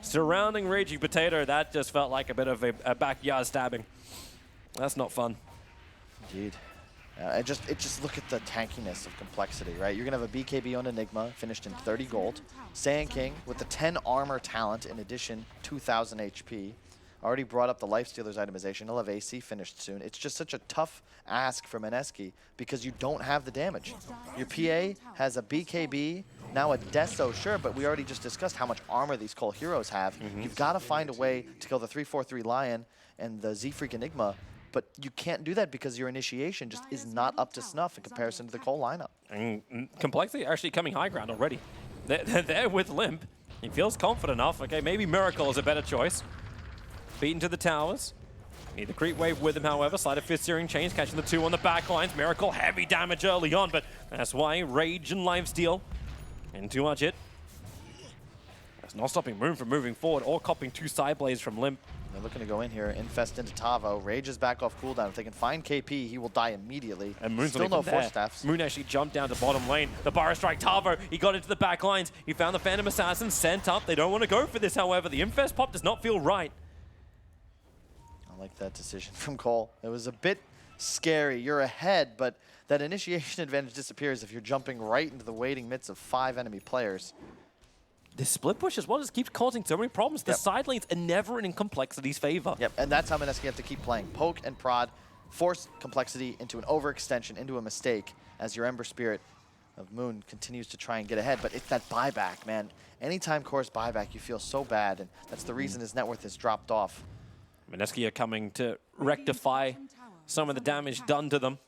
Surrounding Raging Potato, that just felt like a bit of a backyard stabbing. That's not fun. Indeed. Just look at the tankiness of compLexity, right? You're going to have a BKB on Enigma, finished in 30 gold. Sand King with the 10 armor talent, in addition, 2,000 HP. Already brought up the Lifestealer's itemization. He'll have AC finished soon. It's just such a tough ask for Mineski because you don't have the damage. Your PA has a BKB, now a Deso, sure, but we already just discussed how much armor these Cole heroes have. You've got to find a way to kill the 3/4/3 Lion and the Z-Freak Enigma, but you can't do that because your initiation just is not up to snuff in comparison to the Cole lineup. And compLexity actually coming high ground already. They're there with Limp. He feels confident enough. Okay, maybe Miracle is a better choice. Beaten to the towers. Need the creep wave with him, however. Sleight of Fist Searing Chains, catching the 2 on the back lines. Miracle, heavy damage early on, but that's why Rage and Lifesteal. And too much hit. That's not stopping Moon from moving forward or copping 2 side blades from Limp. They're looking to go in here, infest into Tavo. Rage is back off cooldown. If they can find KP, he will die immediately. And Moon's still no Force Staffs. Moon actually jumped down to bottom lane. The Barra Strike Tavo, he got into the back lines. He found the Phantom Assassin, sent up. They don't want to go for this, however. The infest pop does not feel right. I like that decision from Cole. It was a bit scary. You're ahead, but that initiation advantage disappears if you're jumping right into the waiting midst of 5 enemy players. This split push as well just keeps causing so many problems. The side lanes are never in compLexity's favor. Yep, and that's how Mineski have to keep playing. Poke and prod, force compLexity into an overextension, into a mistake, as your Ember Spirit of Moon continues to try and get ahead. But it's that buyback, man. Anytime Core's buyback, you feel so bad, and that's the reason his net worth has dropped off. Mineski are coming to rectify some of the damage done to them.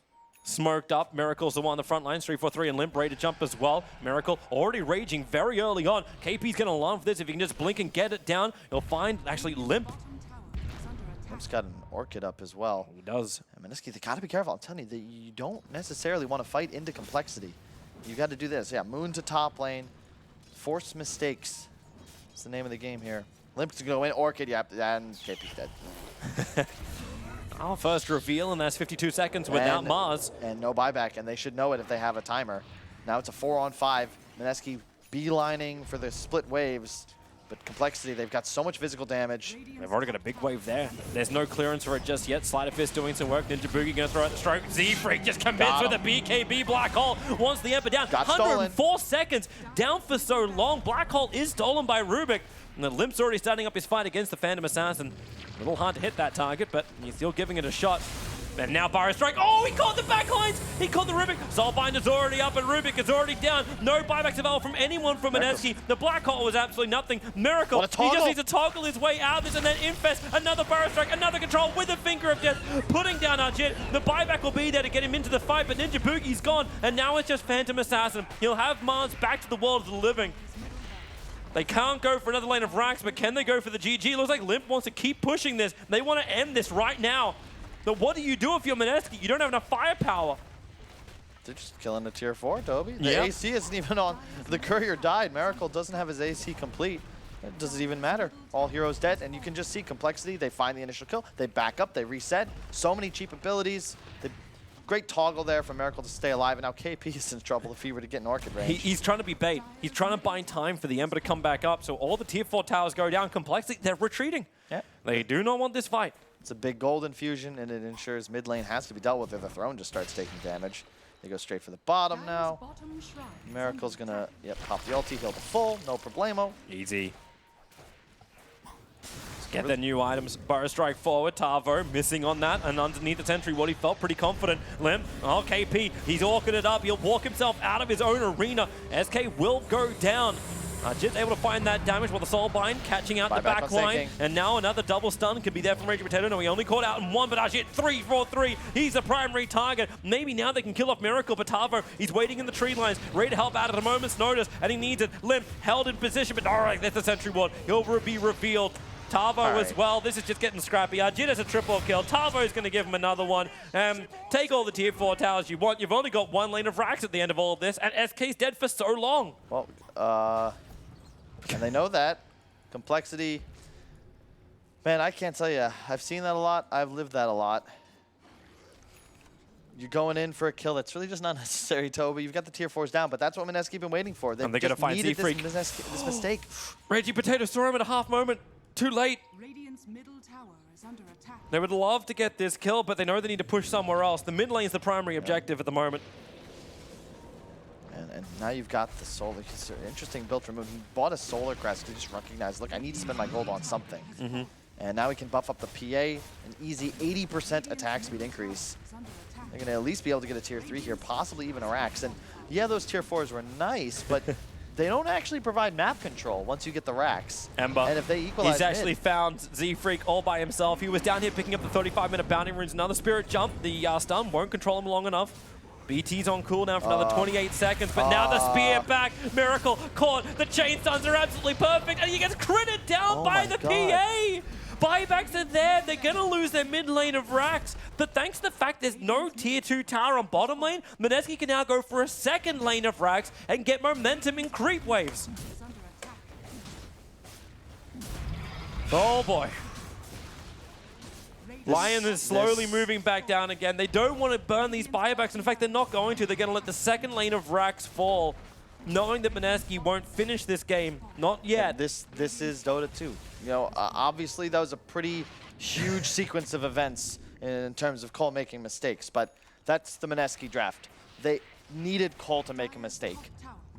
Smoked up. Miracle's the one on the front lines. 3/4/3 and Limp ready to jump as well. Miracle already raging very early on. KP's going to love this. If he can just blink and get it down, you'll find actually Limp. Limp's got an Orchid up as well. He does. And Mineski, they got to be careful. I'm telling you, you don't necessarily want to fight into compLexity. You got to do this. Yeah, Moon to top lane. Force mistakes. That's the name of the game here. Limp's going to go in. Orchid, yep, and KP's dead. Our first reveal, and that's 52 seconds without Mars. And no buyback, and they should know it if they have a timer. Now it's a 4-on-5. Mineski beelining for the split waves, but compLexity, they've got so much physical damage. They've already got a big wave there. There's no clearance for it just yet. Sleight of Fist doing some work. Ninja Boogie going to throw out the stroke. Z-Freak just commits with a BKB Black Hole. Wants the Ember down. Got 104 seconds down for so long. Black Hole is stolen by Rubik. And the Limp's already starting up his fight against the Phantom Assassin. A little hard to hit that target, but he's still giving it a shot. And now Barra Strike. Oh, he caught the backlines. He caught the Rubik. Soulbinder's already up and Rubik is already down. No buybacks available from anyone from Mineski. The Black Hole was absolutely nothing. Miracle, he just needs to toggle his way out of this and then infest. Another Barra Strike, another control with a Finger of Death, putting down Arjit. The buyback will be there to get him into the fight, but Ninja Boogie's gone. And now it's just Phantom Assassin. He'll have Mars back to the world of the living. They can't go for another lane of racks, but can they go for the GG? Looks like Limp wants to keep pushing this. They want to end this right now. But what do you do if you're Mineski? You don't have enough firepower. They're just killing the tier 4, Toby. The AC isn't even on. The courier died. Miracle doesn't have his AC complete. It doesn't even matter. All heroes dead, and you can just see compLexity. They find the initial kill. They back up. They reset. So many cheap abilities. Great toggle there for Miracle to stay alive, and now KP is in trouble if he were to get an Orchid range. He's trying to be bait. He's trying to buy time for the Ember to come back up, so all the tier 4 towers go down. compLexity, they're retreating. Yeah. They do not want this fight. It's a big gold infusion, and it ensures mid lane has to be dealt with, or the throne just starts taking damage. They go straight for the bottom now. Miracle's gonna, pop the ulti, heal the full, no problemo. Easy. Get their new items. Barra Strike forward. Tavo missing on that. And underneath the sentry, what he felt pretty confident. Limp. Oh, KP. He's orchid it up. He'll walk himself out of his own arena. SK will go down. Just able to find that damage while the Soulbind catching out the back line. And now another double stun could be there from Raging Potato. No, he only caught out in one, but Ajit 3-4-3. He's the primary target. Maybe now they can kill off Miracle, but Tavo, he's waiting in the tree lines, ready to help out at a moment's notice, and he needs it. Limp held in position, but all right, that's the sentry ward. He'll be revealed. Tavo as well. This is just getting scrappy. Arjit has a triple kill. Tavo is going to give him another one. Take all the tier 4 towers you want. You've only got one lane of racks at the end of all of this, and SK's dead for so long. Well, and they know that. compLexity. Man, I can't tell you. I've seen that a lot. I've lived that a lot. You're going in for a kill that's really just not necessary, Toby. You've got the tier 4s down, but that's what Mineski been waiting for. They've And they're going to find Z-Freak. This mistake. Reggie Potato saw him at a half moment. Too late. Radiant's middle tower is under attack. They would love to get this kill, but they know they need to push somewhere else. The mid lane is the primary objective at the moment. And now you've got the solar. It's an interesting build for Moon. He bought a solar crest to just recognize, look, I need to spend my gold on something. And now he can buff up the PA, an easy 80% attack speed increase. Is under attack. They're going to at least be able to get a tier 3 here, possibly even a Rax. And yeah, those tier 4s were nice, but they don't actually provide map control once you get the Rax. Ember. And if they equalize He's actually found Z-Freak all by himself. He was down here picking up the 35-minute bounty runes. Another spirit jump. The stun won't control him long enough. BT's on cooldown for another 28 seconds, but now the spear back. Miracle caught. The chain stuns are absolutely perfect, and he gets critted down by the PA. Buybacks are there. They're going to lose their mid lane of racks. But thanks to the fact there's no tier 2 tower on bottom lane, Mineski can now go for a second lane of racks and get momentum in creep waves. Is under attack. Oh boy. Lion is slowly moving back down again. They don't want to burn these buybacks. In fact, they're not going to. They're going to let the second lane of racks fall, knowing that Mineski won't finish this game. Not yet. This is Dota 2. You know, obviously that was a pretty huge sequence of events in terms of Cole making mistakes, but that's the Mineski draft. They needed Cole to make a mistake.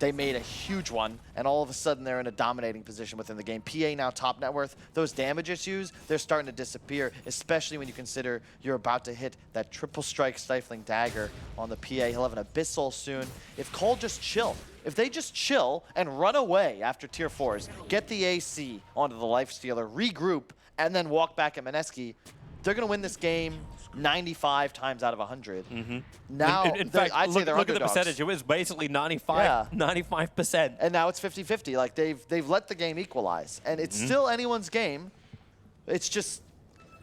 They made a huge one, and all of a sudden they're in a dominating position within the game. PA now top net worth. Those damage issues, they're starting to disappear, especially when you consider you're about to hit that triple strike stifling dagger on the PA. He'll have an Abyssal soon. If Cole just chill, if they just chill and run away after tier 4s, get the AC onto the Lifestealer, regroup, and then walk back at Mineski, they're going to win this game 95 times out of 100. Now, in fact, I'd say they're look at the underdogs. percentage. It was basically 95%. And now it's 50-50. Like, they've let the game equalize. And it's still anyone's game. It's just,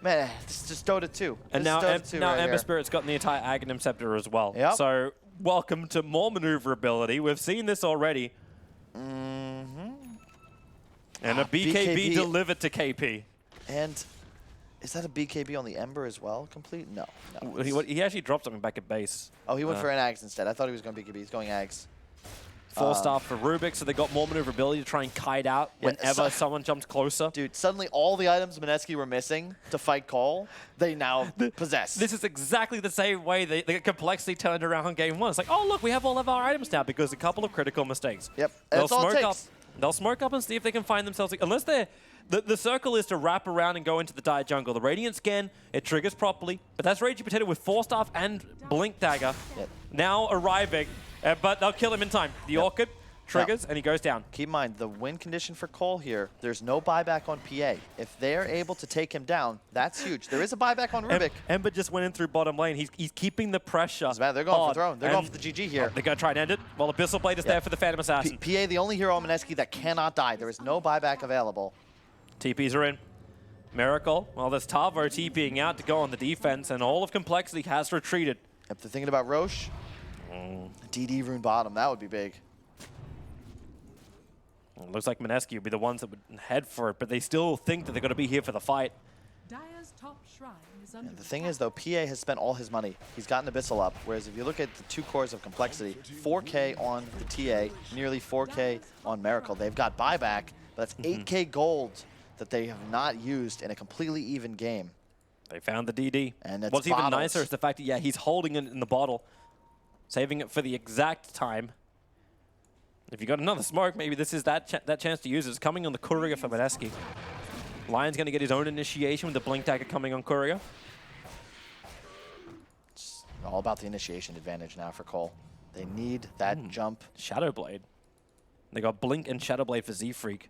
man, this is just Dota 2. And This now, is Dota 2 now right Ember here. Spirit's got the entire Aghanim Scepter as well. Yep. So welcome to more maneuverability. We've seen this already. And a BKB delivered to KP. And is that a BKB on the Ember as well? Complete? No. He actually dropped something back at base. Oh, he went for an Ags instead. I thought he was going to BKB. He's going Ags. 4-star for Rubik, so they got more maneuverability to try and kite out whenever someone jumps closer. Dude, suddenly all the items Mineski were missing to fight Cole, they now possess. This is exactly the same way the compLexity turned around on game 1. It's like, oh, look, we have all of our items now because a couple of critical mistakes. Yep, They'll that's all it smoke up. takes. They'll smoke up and see if they can find themselves. Unless they're the circle is to wrap around and go into the dire jungle. The Radiant scan, it triggers properly, but that's Raging Potato with 4-staff and Blink Dagger now arriving, but they'll kill him in time. The Orchid triggers and he goes down. Keep in mind, the win condition for Cole here, there's no buyback on PA. If they're able to take him down, that's huge. There is a buyback on Rubik. Ember just went in through bottom lane. He's keeping the pressure. They're going for throne. They're and going for the GG here. They're going to try and end it. Well, Abyssal Blade is there for the Phantom Assassin. PA, the only hero on Mineski that cannot die. There is no buyback available. TPs are in. Miracle. Well, there's Tavo TPing out to go on the defense, and all of compLexity has retreated. If they're thinking about Roche, DD rune bottom, that would be big. Well, it looks like Mineski would be the ones that would head for it, but they still think that they're going to be here for the fight. Dire's top shrine is under The thing is, though, PA has spent all his money. He's gotten Abyssal up, whereas if you look at the two cores of compLexity, 4K on the TA, nearly 4K on Miracle. They've got buyback, but that's 8K gold that they have not used in a completely even game. They found the DD. And it's What's even bottles. nicer is the fact that, he's holding it in the bottle, saving it for the exact time. If you got another smoke, maybe this is that chance to use it. It's coming on the Courier for Mineski. Lion's going to get his own initiation with the Blink Dagger coming on Courier. It's all about the initiation advantage now for Cole. They need that jump. Shadow Blade. They got Blink and Shadow Blade for Z-Freak.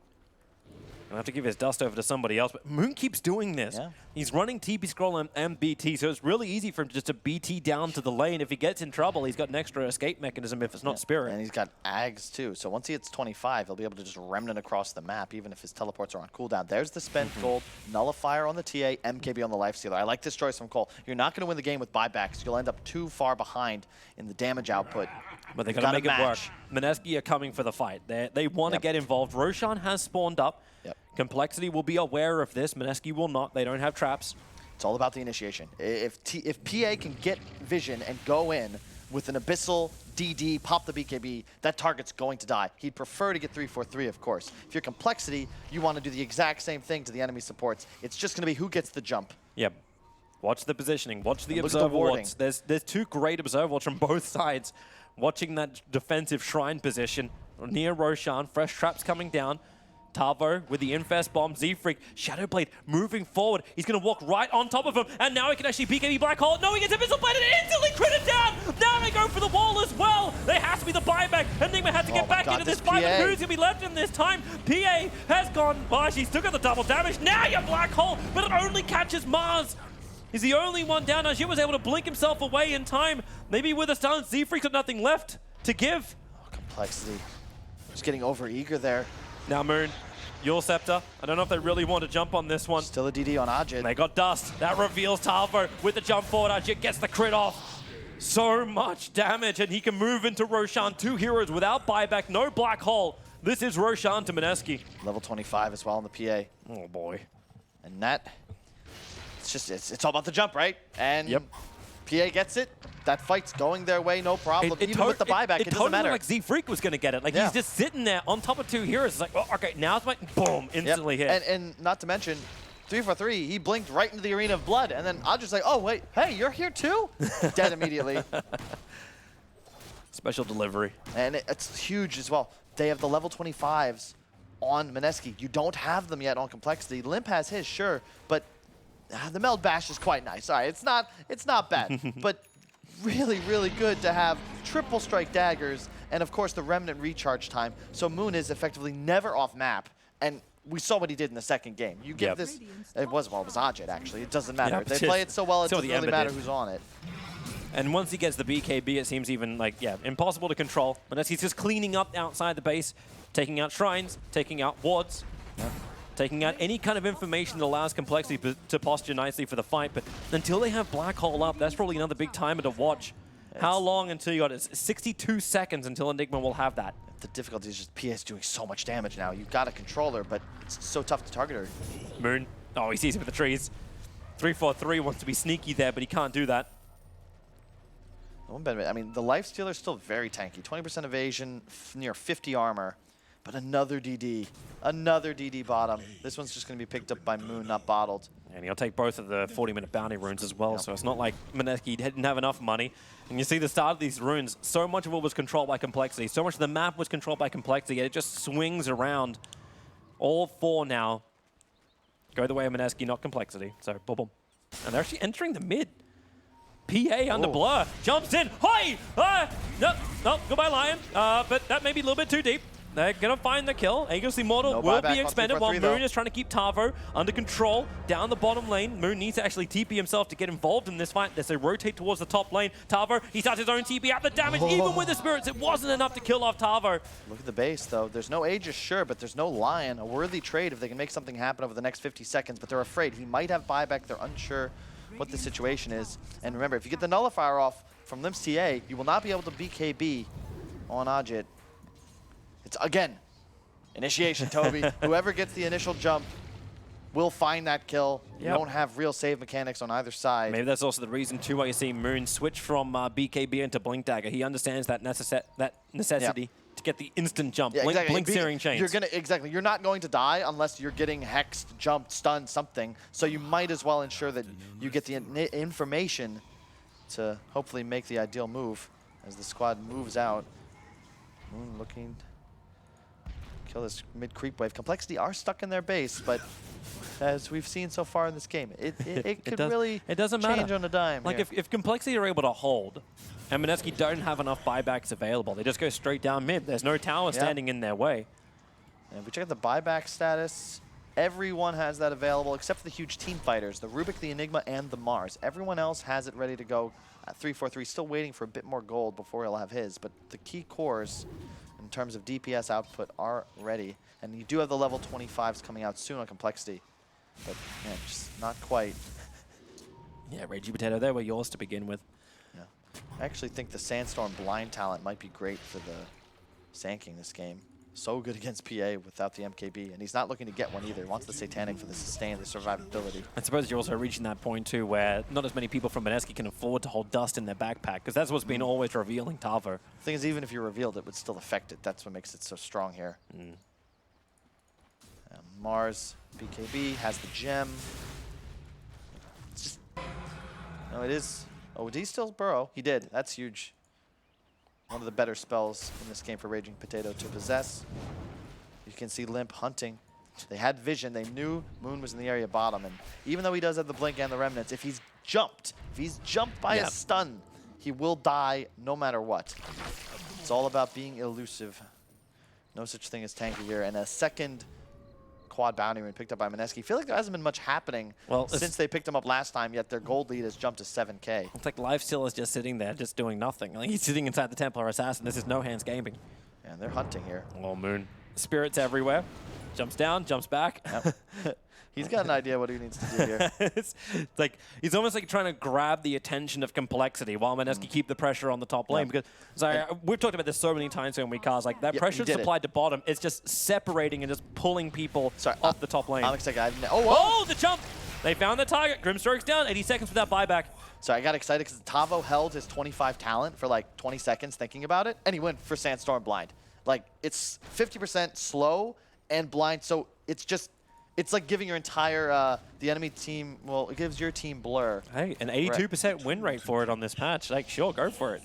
Gonna have to give his dust over to somebody else, but Moon keeps doing this. Yeah. He's running TP scroll and BT, so it's really easy for him just to BT down to the lane. If he gets in trouble, he's got an extra escape mechanism if it's not Spirit. And he's got Ags too, so once he hits 25, he'll be able to just remnant across the map, even if his teleports are on cooldown. There's the spent gold, Nullifier on the TA, MKB on the Lifestealer. I like this choice from Cole. You're not going to win the game with buybacks. You'll end up too far behind in the damage output. But they You've got to make it work. match. Mineski are coming for the fight. They want to get involved. Roshan has spawned up. Yep. compLexity will be aware of this. Mineski will not. They don't have traps. It's all about the initiation. If PA can get vision and go in with an Abyssal DD, pop the BKB, that target's going to die. He'd prefer to get 3-4-3, of course. If you're compLexity, you want to do the exact same thing to the enemy supports. It's just going to be who gets the jump. Yep. Watch the positioning. Watch the And look at the observer warding. wards. There's two great observer wards from both sides. Watching that defensive shrine position near Roshan. Fresh traps coming down. Tavo with the Infest Bomb, Z-Freak, Shadowblade moving forward. He's going to walk right on top of him, and now he can actually BKB Black Hole. No, he gets Abyssal Blade and instantly critted down! Now they go for the wall as well! There has to be the buyback. Enigma had to get Oh my back God, into this this fight, but PA. who's going to be left in this time? PA has gone, well, she's still got the double damage. Now you're Black Hole, but it only catches Mars. He's the only one down. Najee was able to blink himself away in time. Maybe with a stun, Z-Freak's got nothing left to give. Oh, compLexity. Just getting over-eager there. Now Moon, Yule Scepter. I don't know if they really want to jump on this one. Still a DD on Ajit. They got Dust. That reveals Talvo with the jump forward. Ajit gets the crit off. So much damage, and he can move into Roshan. Two heroes without buyback, no Black Hole. This is Roshan to Mineski. Level 25 as well on the PA. Oh boy. And that, it's all about the jump, right? And Yep. PA gets it. That fight's going their way, no problem. Even with the buyback, it doesn't totally matter. like Z-Freak was going to get it. Like, Yeah. he's just sitting there on top of two heroes. It's like, oh, okay, now it's like, boom, instantly hit. And not to mention, 3-for-3, he blinked right into the arena of blood, and then Ajit's like, oh, wait, hey, you're here too? Dead immediately. Special delivery. And it's huge as well. They have the level 25s on Mineski. You don't have them yet on compLexity. Limp has his, sure, but the meld bash is quite nice. All right, it's not bad, but really, really good to have triple strike daggers and, of course, the remnant recharge time. So Moon is effectively never off map, and we saw what he did in the second game. You give this, it was Ajit, actually. It doesn't matter. Yep, They play it so well, it so doesn't the really Ember matter did. who's on it. And once he gets the BKB, it seems even like, yeah, impossible to control. Unless he's just cleaning up outside the base, taking out shrines, taking out wards, taking out any kind of information that allows compLexity to posture nicely for the fight. But until they have Black Hole up, that's probably another big timer to watch. How long until you got it? 62 seconds until Enigma will have that. The difficulty is just PS doing so much damage now. You've got a controller, but it's so tough to target her. Moon. Oh, he sees him with the trees. 3-4-3 wants to be sneaky there, but he can't do that. No benefit. I mean, the Lifestealer is still very tanky. 20% evasion, near 50 armor, but another DD. Another DD bottom. This one's just going to be picked up by Moon, not bottled. And he'll take both of the 40-minute bounty runes as well, so it's not like Mineski didn't have enough money. And you see the start of these runes, so much of it was controlled by compLexity. So much of the map was controlled by compLexity, and it just swings around. All four now go the way of Mineski, not compLexity. So, boom, boom. And they're actually entering the mid. PA under Blur, jumps in, hi! No, goodbye Lion. But that may be a little bit too deep. They're going to find the kill. Aegis Immortal No will buyback be on expended while 3-4-3 Moon though. is trying to keep Tavo under control down the bottom lane. Moon needs to actually TP himself to get involved in this fight as they rotate towards the top lane. Tavo, he starts his own TP out the damage. Even with the spirits, it wasn't enough to kill off Tavo. Look at the base, though. There's no Aegis, sure, but there's no Lion. A worthy trade if they can make something happen over the next 50 seconds, but they're afraid. He might have buyback. They're unsure what the situation is. And remember, if you get the Nullifier off from Limp's TA, you will not be able to BKB on Ajit. It's, again, initiation, Toby. Whoever gets the initial jump will find that kill. You Yep. don't have real save mechanics on either side. Maybe that's also the reason, too, why you see Moon switch from BKB into Blink Dagger. He understands that necessity to get the instant jump. Yeah, exactly. Blink Searing Chains. You're not going to die unless you're getting hexed, jumped, stunned, something. So you might as well ensure that you get the information to hopefully make the ideal move as the squad moves out. Moon looking to kill this mid creep wave. compLexity are stuck in their base, but as we've seen so far in this game, it could really it doesn't change matter. on a dime. Like, here. if compLexity are able to hold, and Mineski don't have enough buybacks available, they just go straight down mid. There's no tower standing in their way. And if we check out the buyback status, Everyone has that available except for the huge team fighters, the Rubik, the Enigma, and the Mars. Everyone else has it ready to go at 3-4-3, still waiting for a bit more gold before he'll have his. But the key cores in terms of DPS output are ready. And you do have the level 25s coming out soon on compLexity. But man, just not quite. Yeah, Ragey Potato, they were yours to begin with. Yeah. I actually think the Sandstorm blind talent might be great for the Sand King this game. So good against PA without the MKB, and he's not looking to get one either. He wants the Satanic for the sustain, the survivability. I suppose you're also reaching that point too where not as many people from Mineski can afford to hold dust in their backpack, because that's what's been always revealing Tavo. The thing is, even if you revealed it, would still affect it. That's what makes it so strong here. Mars, BKB, has the gem. It's just... No, it is... Oh, did he still burrow? He did. That's huge. One of the better spells in this game for Raging Potato to possess. You can see Limp hunting. They had vision. They knew Moon was in the area bottom. And even though he does have the Blink and the Remnants, if he's jumped by a stun, he will die no matter what. It's all about being elusive. No such thing as tanky here. And a second quad bounty rune picked up by Mineski. I feel like there hasn't been much happening since they picked him up last time, yet their gold lead has jumped to 7K. It's like Lifesteal is just sitting there, just doing nothing. Like he's sitting inside the Templar Assassin. This is no hands gaming. And they're hunting here. Oh, Moon. Spirits everywhere. Jumps down, jumps back. Yep. He's got an idea what he needs to do here. It's like he's almost like trying to grab the attention of compLexity while Mineski keep the pressure on the top lane. Because we've talked about this so many times when we cast, like that pressure applied to bottom, it's just separating and just pulling people off the top lane. I'm excited. Oh, the jump! They found the target. Grimstroke's down. 80 seconds without buyback. So I got excited because Tavo held his 25 talent for like 20 seconds thinking about it, and he went for Sandstorm blind. Like it's 50% slow and blind, so it's just. It's like giving your entire, the enemy team, well, it gives your team blur. Hey, an 82% win rate for it on this patch. Like, sure, go for it.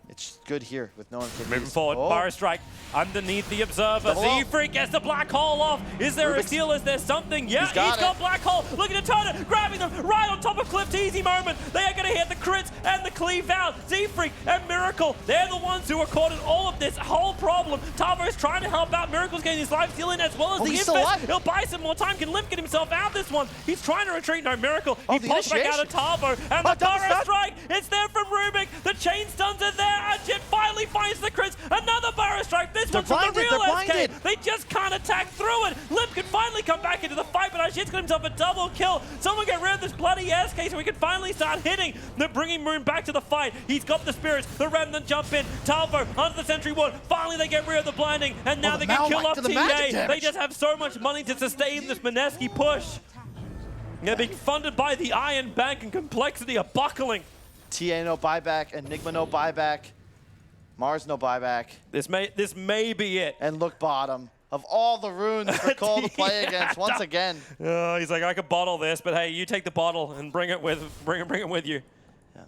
It's good here with no one. Moving forward, Fire Strike underneath the Observer. Z-Freak gets the black hole off. Is there a steal? Is there something? Yeah, he's got black hole. Looking to turn it, grabbing them right on top of Cliff's easy moment. They are going to hit the crits and the cleave out. Z-Freak and Miracle, they're the ones who are caught in all of this whole problem. Tavo is trying to help out. Miracle's getting his life steal in as well as the Infest. He'll buy some more time. Can Limp get himself out this one? He's trying to retreat. No, Miracle. He pulls back out of Tavo. And the Fire Strike, it's there from Rubik. The chain stuns are there. And Jit finally finds the crits. Another Barrow Strike. This one's from the real SK. They just can't attack through it. Limp can finally come back into the fight, but Ajit's got himself a double kill. Someone get rid of this bloody SK so we can finally start hitting. They're bringing Moon back to the fight. He's got the spirits. The Remnant jump in. Talvo under the sentry ward. Finally, they get rid of the blinding, and now they can kill off TA. They just have so much money to sustain this Mineski push. They're being funded by the Iron Bank, and compLexity are buckling. TA no buyback. Enigma no buyback. Mars no buyback. This may be it. And look bottom. Of all the runes for Cole to play against, once again. He's like, I could bottle this, but hey, you take the bottle and bring it with you.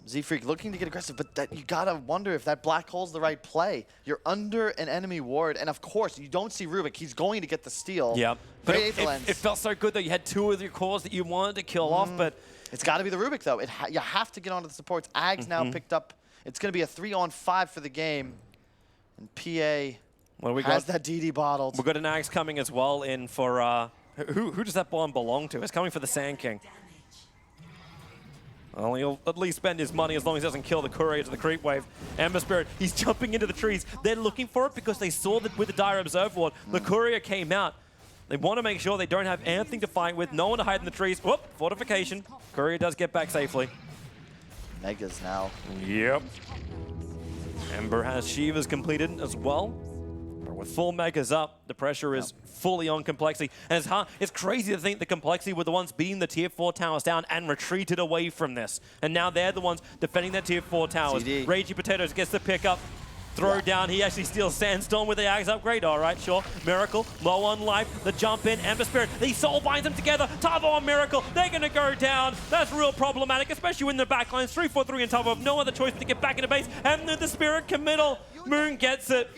Z-Freak looking to get aggressive, but you gotta wonder if that black hole's the right play. You're under an enemy ward, and of course, you don't see Rubik. He's going to get the steal. Yeah. But it felt so good, though. You had two of your cores that you wanted to kill off, but... It's got to be the Rubik, though. You have to get onto the supports. Ag's now picked up. It's going to be a 3-on-5 for the game. And PA has that DD bottled. We've got an Axe coming as well in for... who does that bomb belong to? It's coming for the Sand King. Well, he'll at least spend his money as long as he doesn't kill the courier to the creep wave. Ember Spirit, he's jumping into the trees. They're looking for it because they saw that with the Dire Observe Ward, the courier came out. They want to make sure they don't have anything to fight with, no one to hide in the trees. Whoop, fortification. Courier does get back safely. Megas now. Yep. Ember has Shivas completed as well. But with full Megas up, the pressure is fully on compLexity. And it's crazy to think that compLexity were the ones beating the tier 4 towers down and retreated away from this. And now they're the ones defending their tier 4 towers. Ragey Potatoes gets the pick up. Throw down, he actually steals Sandstorm with the Axe upgrade. All right, sure. Miracle, low on life, the jump in, Ember Spirit. The soul binds them together. Tavo and Miracle, they're going to go down. That's real problematic, especially when the backlines 3-4-3 and Tavo have no other choice but to get back into base. And the Spirit committal. Moon gets it.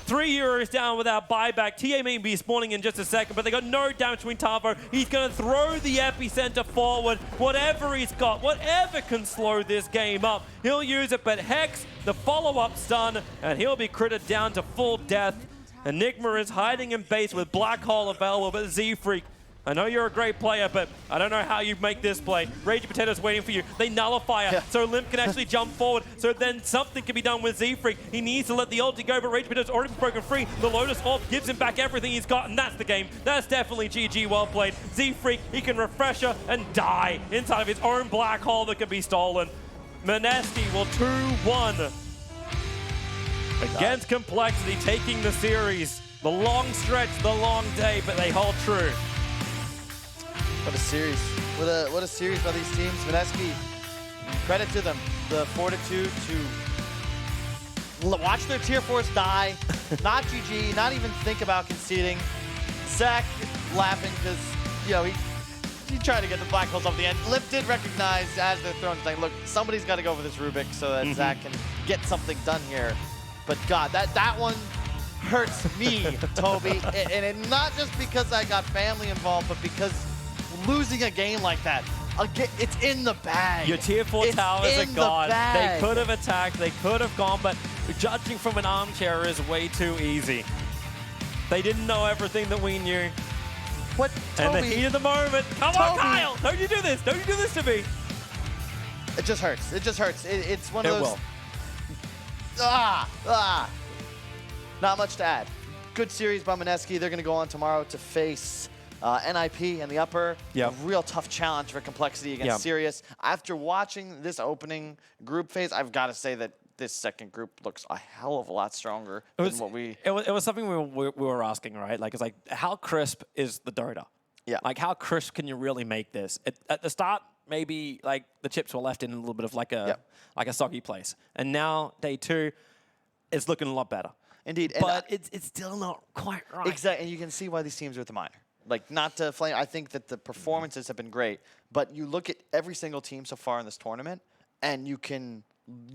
3 euros down without buyback. TA may be spawning in just a second, but they got no damage between Tavo. He's going to throw the epicenter forward. Whatever he's got, whatever can slow this game up, he'll use it. But Hex, the follow-up stun, and he'll be critted down to full death. Enigma is hiding in base with Black Hole available, but Z-Freak, I know you're a great player, but I don't know how you make this play. Raging Potato's waiting for you. They nullify so Limp can actually jump forward. So then something can be done with Z-Freak. He needs to let the ulti go, but Raging Potato's already been broken free. The Lotus Orb gives him back everything he's got, and that's the game. That's definitely GG, well played. Z-Freak, he can refresh her and die inside of his own black hole that can be stolen. Mineski will 2-1 against compLexity, taking the series. The long stretch, the long day, but they hold true. What a series. What a series by these teams. Mineski, credit to them. The fortitude to watch their tier 4s die, not GG, not even think about conceding. Zach laughing because, you know, he tried to get the black holes off the end. Lip did recognize as they're throwing, like, look, somebody's got to go for this Rubik so that Zach can get something done here. But God, that one hurts me, Toby. And not just because I got family involved, but because losing a game like that, it's in the bag. Your tier 4 towers are gone. They could have attacked, they could have gone, but judging from an armchair is way too easy. They didn't know everything that we knew. What, Toby? And the heat of the moment. Come on, Kyle! Don't you do this! Don't you do this to me! It just hurts. It just hurts. It's one of those. Will. Not much to add. Good series by Mineski. They're going to go on tomorrow to face NIP in the upper. Yep. A real tough challenge for compLexity against Sirius. After watching this opening group phase, I've got to say that this second group looks a hell of a lot stronger than what we... It was something we were asking, right? Like, it's like, how crisp is the Dota? Yeah. Like, how crisp can you really make this? At the start, maybe, like, the chips were left in a little bit of like a soggy place. And now, day 2, it's looking a lot better. Indeed. But it's still not quite right. Exactly, and you can see why these teams are at the minor. Like, not to flame, I think that the performances have been great, but you look at every single team so far in this tournament, and you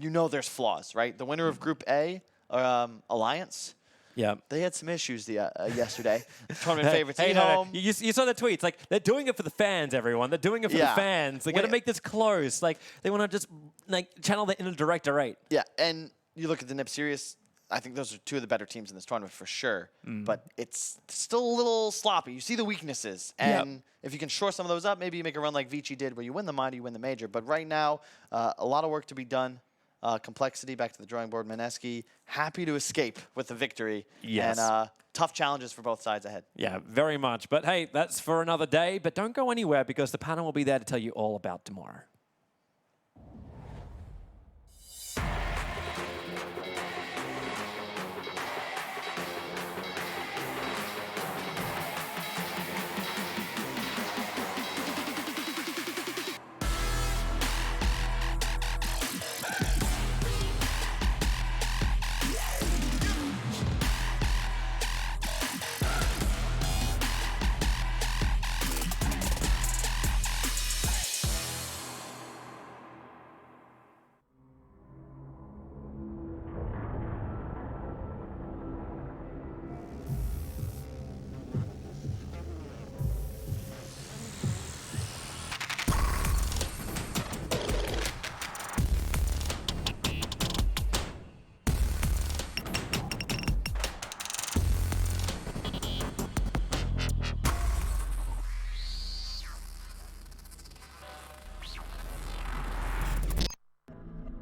know there's flaws, right? The winner of Group A, Alliance, they had some issues yesterday. Tournament favorites at home. You saw the tweets. Like, they're doing it for the fans, everyone. They're doing it for the fans. They're going to make this close. Like, they want to just, like, channel the inner director rate. Yeah, and you look at the NIP Sirius, I think those are two of the better teams in this tournament for sure. But it's still a little sloppy. You see the weaknesses. And if you can shore some of those up, maybe you make a run like Vici did where you win the minor, you win the major. But right now, a lot of work to be done. compLexity back to the drawing board. Mineski happy to escape with the victory. Yes. And tough challenges for both sides ahead. Yeah, very much. But hey, that's for another day. But don't go anywhere because the panel will be there to tell you all about tomorrow.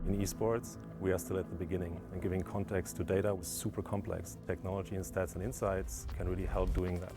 In esports, we are still at the beginning, and giving context to data is super complex. Technology and stats and insights can really help doing that.